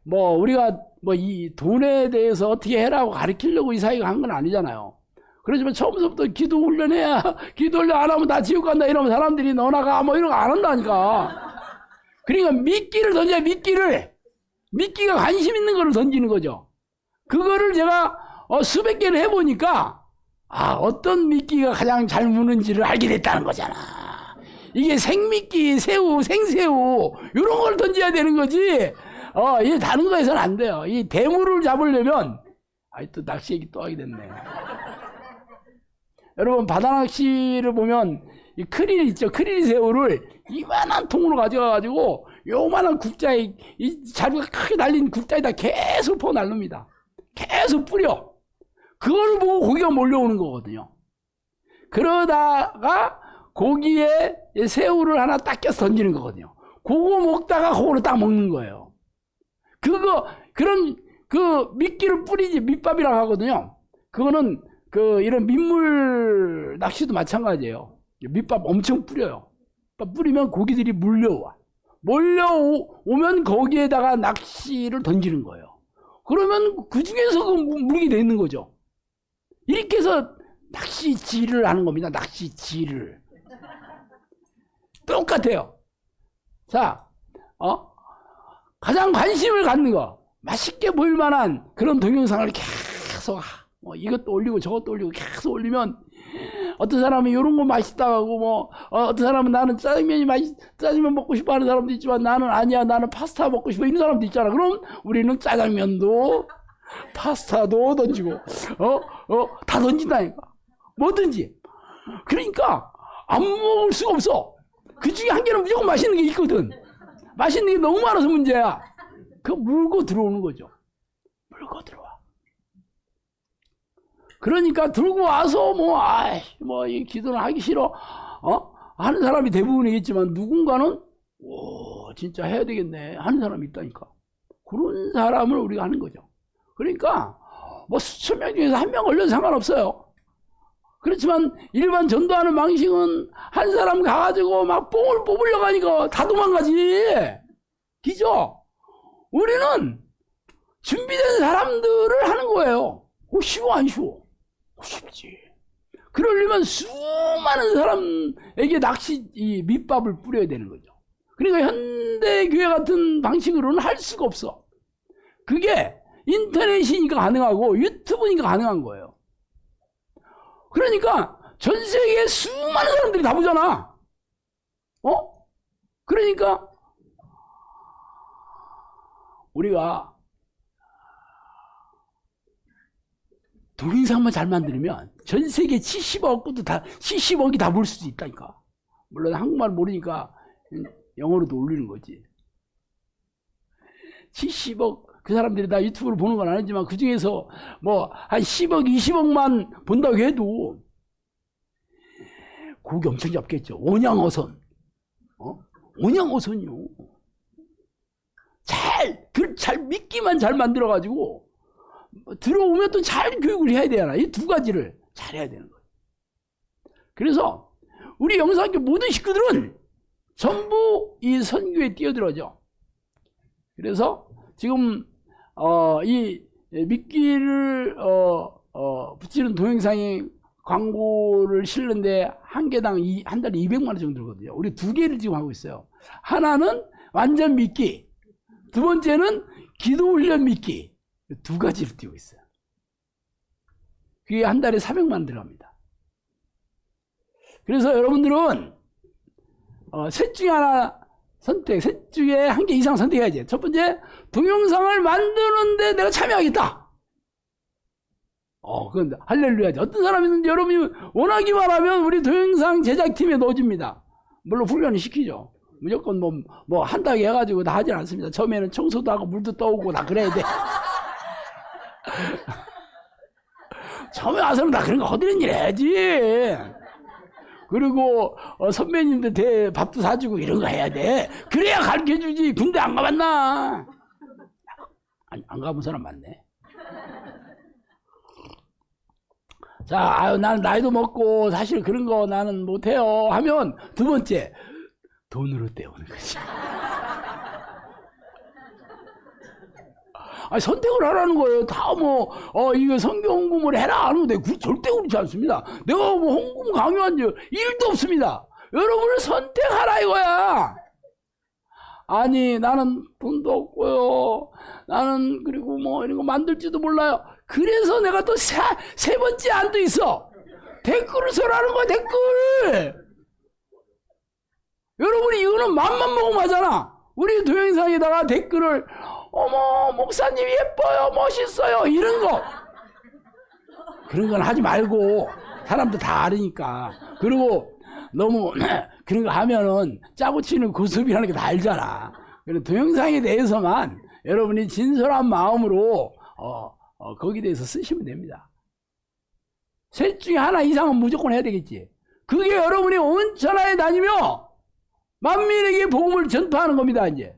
뭐 우리가 뭐 이 돈에 대해서 어떻게 해라고 가르치려고 이 사역을 한 건 아니잖아요. 그렇지만 처음부터 기도 훈련해야, 기도 훈련 안 하면 다 지옥 간다 이러면 사람들이 너나가 뭐 이런 거 안 한다니까. 그러니까 미끼를 던져야 미끼가 관심 있는 거를 던지는 거죠. 그거를 제가 수백 개를 해보니까 어떤 미끼가 가장 잘 무는지를 알게 됐다는 거잖아. 이게 생미끼, 새우, 생새우 이런 걸 던져야 되는 거지. 이 다른 거에서는 안 돼요. 이 대물을 잡으려면 또 낚시 얘기 또 하게 됐네. 여러분 바다 낚시를 보면 이 크릴 있죠. 크릴 새우를 이만한 통으로 가져가가지고 요만한 국자에 이 자루가 크게 달린 국자에다 계속 퍼 날릅니다. 계속 뿌려. 그걸 보고 고기가 몰려오는 거거든요. 그러다가 고기에 새우를 하나 딱 껴서 던지는 거거든요. 그거 먹다가 그거를 딱 먹는 거예요. 그런 미끼를 뿌리지, 밑밥이라고 하거든요. 그거는 이런 민물 낚시도 마찬가지예요. 밑밥 엄청 뿌려요. 뿌리면 고기들이 몰려오면 거기에다가 낚시를 던지는 거예요. 그러면 그 중에서 물이 되는 거죠. 이렇게 해서 낚시질을 하는 겁니다. 낚시질을. 똑같아요. 자, 가장 관심을 갖는 거, 맛있게 보일 만한 그런 동영상을 계속 이것도 올리고 저것도 올리고 계속 올리면 어떤 사람은 이런 거 맛있다 하고 어떤 사람은 나는 짜장면 먹고 싶어 하는 사람도 있지만 나는 아니야, 나는 파스타 먹고 싶어 이런 사람도 있잖아. 그럼 우리는 짜장면도 파스타도 던지고 다 던진다니까. 뭐든지. 그러니까 안 먹을 수가 없어. 그 중에 한 개는 무조건 맛있는 게 있거든. 맛있는 게 너무 많아서 문제야. 그거 물고 들어오는 거죠. 물고 들어와. 그러니까 들고 와서 이 기도는 하기 싫어 하는 사람이 대부분이겠지만 누군가는 진짜 해야 되겠네 하는 사람이 있다니까. 그런 사람을 우리가 하는 거죠. 그러니까 수천 명 중에서 한 명 걸려도 상관없어요. 그렇지만 일반 전도하는 방식은 한 사람 가가지고 막 뽕을 뽑으려고 하니까 다 도망가지. 그죠? 우리는 준비된 사람들을 하는 거예요. 쉬워 안 쉬워? 쉽지. 그러려면 수많은 사람에게 이 밑밥을 뿌려야 되는 거죠. 그러니까 현대교회 같은 방식으로는 할 수가 없어. 그게 인터넷이니까 가능하고 유튜브니까 가능한 거예요. 그러니까 전 세계에 수많은 사람들이 다 보잖아. 그러니까 우리가 동영상만 잘 만들면 전 세계 70억이 다 볼 수도 있다니까. 물론 한국말 모르니까 영어로도 올리는 거지. 70억, 그 사람들이 다 유튜브를 보는 건 아니지만 그 중에서 한 10억, 20억만 본다고 해도 고기 엄청 잡겠죠. 온양어선. 온양어선이요. 잘 미끼만 잘 만들어가지고 들어오면 또 잘 교육을 해야 되잖아. 이 두 가지를 잘 해야 되는 거예요. 그래서 우리 영상학교 모든 식구들은 전부 이 선교에 뛰어들어죠. 그래서 지금 이 미끼를 붙이는 동영상이 광고를 실는데 한 개당 한 달에 200만 원 정도 들거든요. 우리 두 개를 지금 하고 있어요. 하나는 완전 믿기. 두 번째는 기도 훈련 믿기. 두 가지를 띄고 있어요. 그게 한 달에 400만 들어갑니다. 그래서 여러분들은 셋 중에 하나 셋 중에 한 개 이상 선택해야지. 첫 번째, 동영상을 만드는데 내가 참여하겠다. 그건 할렐루야지. 어떤 사람이 있는지 여러분이 원하기만 하면 우리 동영상 제작팀에 넣어줍니다. 물론 훈련을 시키죠. 무조건 뭐 한다고 해가지고 다 하진 않습니다. 처음에는 청소도 하고 물도 떠오고 다 그래야 돼. 처음에 와서는 다 그런 거 허드렛 일 해야지. 그리고 선배님들 밥도 사주고 이런 거 해야 돼. 그래야 가르쳐주지. 군대 안 가봤나? 안 가본 사람 많네. 자, 나는 나이도 먹고 사실 그런 거 나는 못해요 하면 두 번째, 돈으로 때우는 거지. 선택을 하라는 거예요. 다 이거 성경 홍금을 해라 하는데 절대 그렇지 않습니다. 내가 뭐 홍금 강요한 적 1도 없습니다. 여러분을 선택하라 이거야. 아니, 나는 돈도 없고요. 나는 그리고 뭐 이런 거 만들지도 몰라요. 그래서 내가 또 세 번째 안도 있어. 댓글을 써라는 거야, 댓글. 여러분이 이거는 맘만 먹으면 하잖아. 우리 동영상에다가 댓글을 어머, 목사님 예뻐요, 멋있어요, 이런 거. 그런 건 하지 말고, 사람들 다 알으니까. 그리고 너무 그런 거 하면은 짜고 치는 고습이라는 게 다 알잖아. 그래서 동영상에 대해서만 여러분이 진솔한 마음으로 거기에 대해서 쓰시면 됩니다. 셋 중에 하나 이상은 무조건 해야 되겠지. 그게 여러분이 온 천하에 다니며 만민에게 복음을 전파하는 겁니다. 이제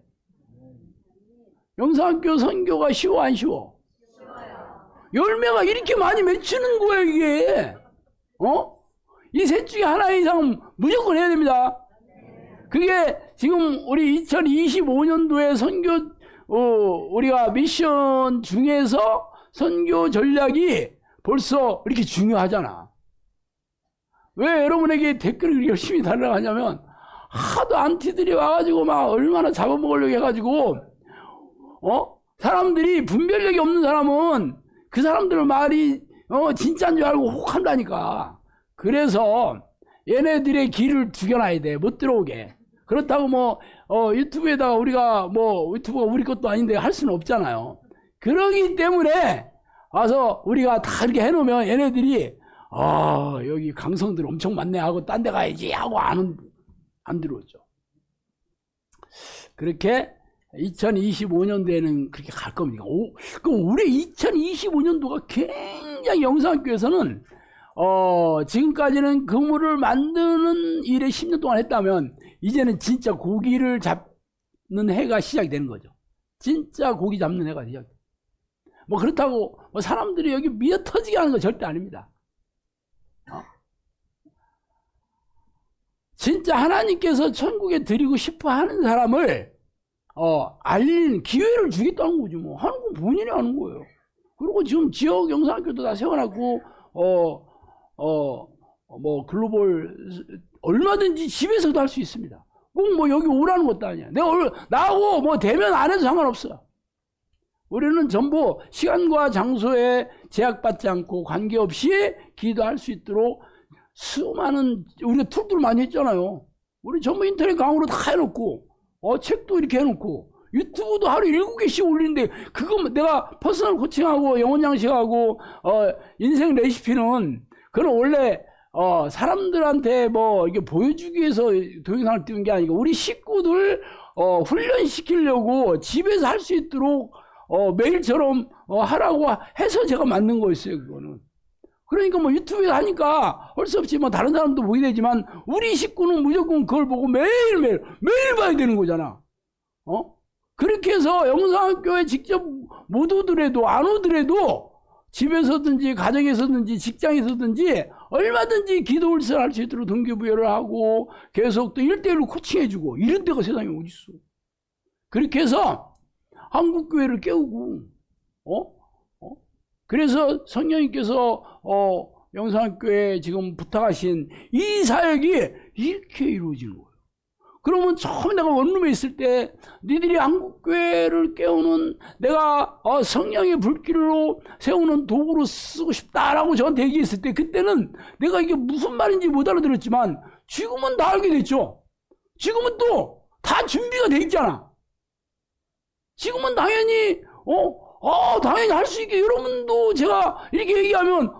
영상학교 선교가 쉬워 안 쉬워? 열매가 이렇게 많이 맺히는 거예요 이게. 이 셋 중에 하나 이상은 무조건 해야 됩니다. 그게 지금 우리 2025년도에 선교 우리가 미션 중에서 선교 전략이 벌써 이렇게 중요하잖아. 왜 여러분에게 댓글을 열심히 달라고 하냐면 하도 안티들이 와가지고 막 얼마나 잡아먹으려고 해가지고 사람들이 분별력이 없는 사람은 그 사람들 말이 진짜인 줄 알고 혹한다니까. 그래서 얘네들의 길을 죽여놔야 돼. 못 들어오게. 그렇다고 유튜브에다가 우리가 유튜브가 우리 것도 아닌데 할 수는 없잖아요. 그러기 때문에 와서 우리가 다 이렇게 해놓으면 얘네들이 여기 강성들 엄청 많네 하고 딴 데 가야지 하고 안 들어오죠. 그렇게 2025년도에는 그렇게 갈 겁니다. 올해 2025년도가 굉장히 영상학교에서는 지금까지는 그물을 만드는 일에 10년 동안 했다면 이제는 진짜 고기를 잡는 해가 시작이 되는 거죠. 진짜 고기 잡는 해가 시작. 그렇다고 사람들이 여기 미어 터지게 하는 거 절대 아닙니다. 진짜 하나님께서 천국에 드리고 싶어 하는 사람을 알리는 기회를 주겠다는 거지 하는 건 본인이 하는 거예요. 그리고 지금 지역 영상학교도 다 세워놨고 글로벌 얼마든지 집에서도 할 수 있습니다. 꼭 여기 오라는 것도 아니야. 나하고 대면 안 해도 상관없어. 우리는 전부 시간과 장소에 제약받지 않고 관계없이 기도할 수 있도록 수많은 우리가 툴들 많이 했잖아요. 우리 전부 인터넷 강의로 다 해놓고 책도 이렇게 해놓고 유튜브도 하루 7개씩 올리는데 그거 내가 퍼스널 코칭하고 영혼 양식하고 인생 레시피는 그건 원래 사람들한테 이게 보여주기 위해서 동영상을 띄운 게 아니고 우리 식구들 훈련시키려고 집에서 할 수 있도록 매일처럼 하라고 해서 제가 만든 거였어요. 그거는. 그러니까 유튜브에 하니까 할 수 없이 다른 사람도 보게 되지만 우리 식구는 무조건 그걸 보고 매일 봐야 되는 거잖아. 그렇게 해서 영상학교에 직접 못 오더라도 안 오더라도 집에서든지 가정에서든지 직장에서든지 얼마든지 기도 울선 할 수 있도록 동기부여를 하고 계속 또 1대1로 코칭해주고 이런 데가 세상에 어딨어. 그렇게 해서 한국교회를 깨우고 그래서 성령님께서 영상학교에 지금 부탁하신 이 사역이 이렇게 이루어지는 거예요. 그러면 처음 내가 원룸에 있을 때 니들이 한국교회를 깨우는 내가 성령의 불길로 세우는 도구로 쓰고 싶다라고 저한테 얘기했을 때 그때는 내가 이게 무슨 말인지 못 알아들었지만 지금은 다 알게 됐죠. 지금은 또 다 준비가 돼 있잖아. 지금은 당연히 당연히 할 수 있게 여러분도 제가 이렇게 얘기하면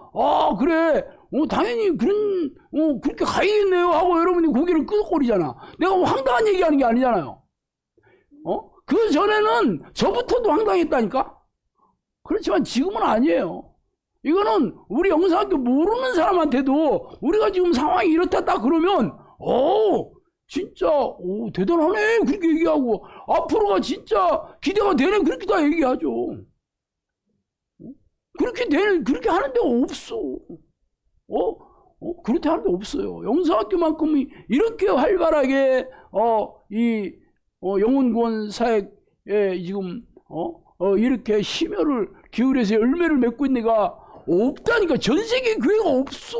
그래 당연히 그렇게 가야겠네요 하고 여러분이 고개를 끄덕거리잖아. 내가 뭐 황당한 얘기하는 게 아니잖아요. 그 전에는 저부터도 황당했다니까. 그렇지만 지금은 아니에요. 이거는 우리 영상학교 모르는 사람한테도 우리가 지금 상황이 이렇다 딱 그러면 진짜 대단하네 그렇게 얘기하고 앞으로가 진짜 기대가 되네 그렇게 다 얘기하죠. 그렇게 하는 데가 없어. 그렇게 하는 데 없어요. 영상학교만큼이 이렇게 활발하게 영혼구원 사역에 지금 이렇게 심혈을 기울여서 열매를 맺고 있는 데가 없다니까. 전 세계 교회가 없어.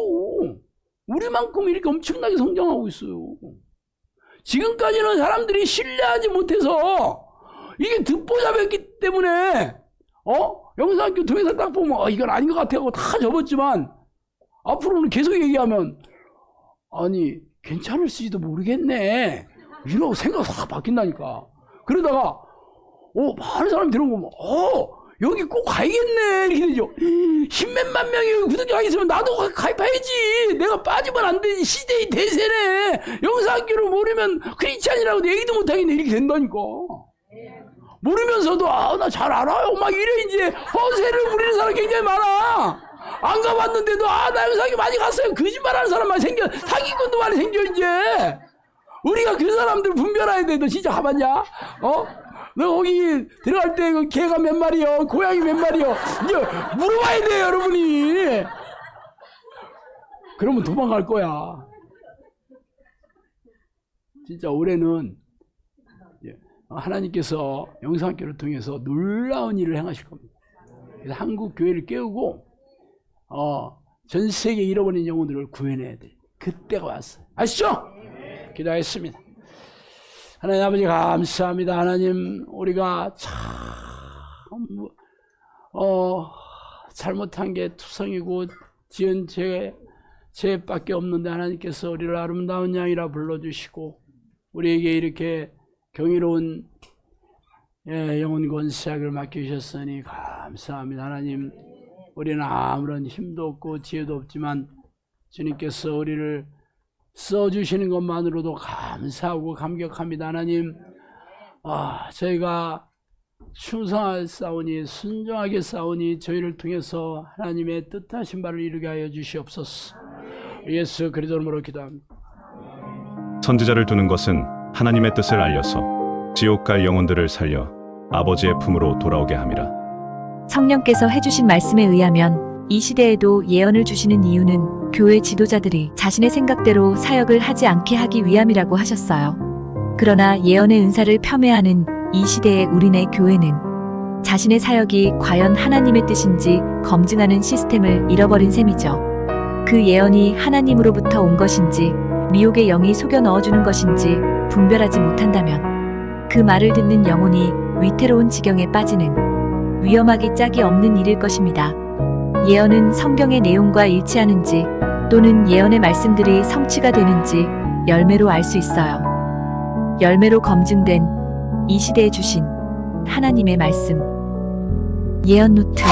우리만큼 이렇게 엄청나게 성장하고 있어요. 지금까지는 사람들이 신뢰하지 못해서 이게 듣보잡했기 때문에 영상학교 동영상 딱 보면 이건 아닌 것 같아 하고 다 접었지만 앞으로는 계속 얘기하면 아니 괜찮을지도 모르겠네 이러고 생각이 확 바뀐다니까. 그러다가 많은 사람이 들어보면 여기 꼭 가야겠네 이렇게 되죠. 10몇만 명이 구독자가 있으면 나도 가입해야지. 내가 빠지면 안 되지. 시대의 대세네. 영상학교를 모르면 크리스찬이라고 얘기도 못하겠네 이렇게 된다니까. 모르면서도 나 잘 알아요 막 이래. 이제 허세를 부리는 사람 굉장히 많아. 안 가봤는데도 나 영상학교 많이 갔어요 거짓말하는 사람만 생겨. 사기꾼도 많이 생겨. 이제 우리가 그 사람들 분별해야 돼. 너 진짜 가봤냐? 너 거기 들어갈 때 그 개가 몇 마리요? 고양이 몇 마리요? 이제 물어봐야 돼요 여러분이. 그러면 도망갈 거야. 진짜 올해는 하나님께서 영상학교를 통해서 놀라운 일을 행하실 겁니다. 그래서 한국 교회를 깨우고 전 세계 잃어버린 영혼들을 구해내야 돼. 그때가 왔어요. 아시죠? 기도하겠습니다. 하나님 아버지 감사합니다. 하나님 우리가 참 잘못한 게 투성이고 지은 죄밖에 없는데 하나님께서 우리를 아름다운 양이라 불러주시고 우리에게 이렇게 경이로운 영혼구원 사역을 맡기셨으니 감사합니다. 하나님 우리는 아무런 힘도 없고 지혜도 없지만 주님께서 우리를 써주시는 것만으로도 감사하고 감격합니다. 하나님 저희가 충성하게 싸우니 순종하게 싸우니 저희를 통해서 하나님의 뜻하신 바를 이루게 하여 주시옵소서. 예수 그리스도 이름으로 기도합니다. 선지자를 두는 것은 하나님의 뜻을 알려서 지옥 갈 영혼들을 살려 아버지의 품으로 돌아오게 함이라. 성령께서 해주신 말씀에 의하면 이 시대에도 예언을 주시는 이유는 교회 지도자들이 자신의 생각대로 사역을 하지 않게 하기 위함이라고 하셨어요. 그러나 예언의 은사를 폄훼하는 이 시대의 우리네 교회는 자신의 사역이 과연 하나님의 뜻인지 검증하는 시스템을 잃어버린 셈이죠. 그 예언이 하나님으로부터 온 것인지 미혹의 영이 속여 넣어주는 것인지 분별하지 못한다면 그 말을 듣는 영혼이 위태로운 지경에 빠지는 위험하기 짝이 없는 일일 것입니다. 예언은 성경의 내용과 일치하는지 또는 예언의 말씀들이 성취가 되는지 열매로 알 수 있어요. 열매로 검증된 이 시대에 주신 하나님의 말씀 예언 노트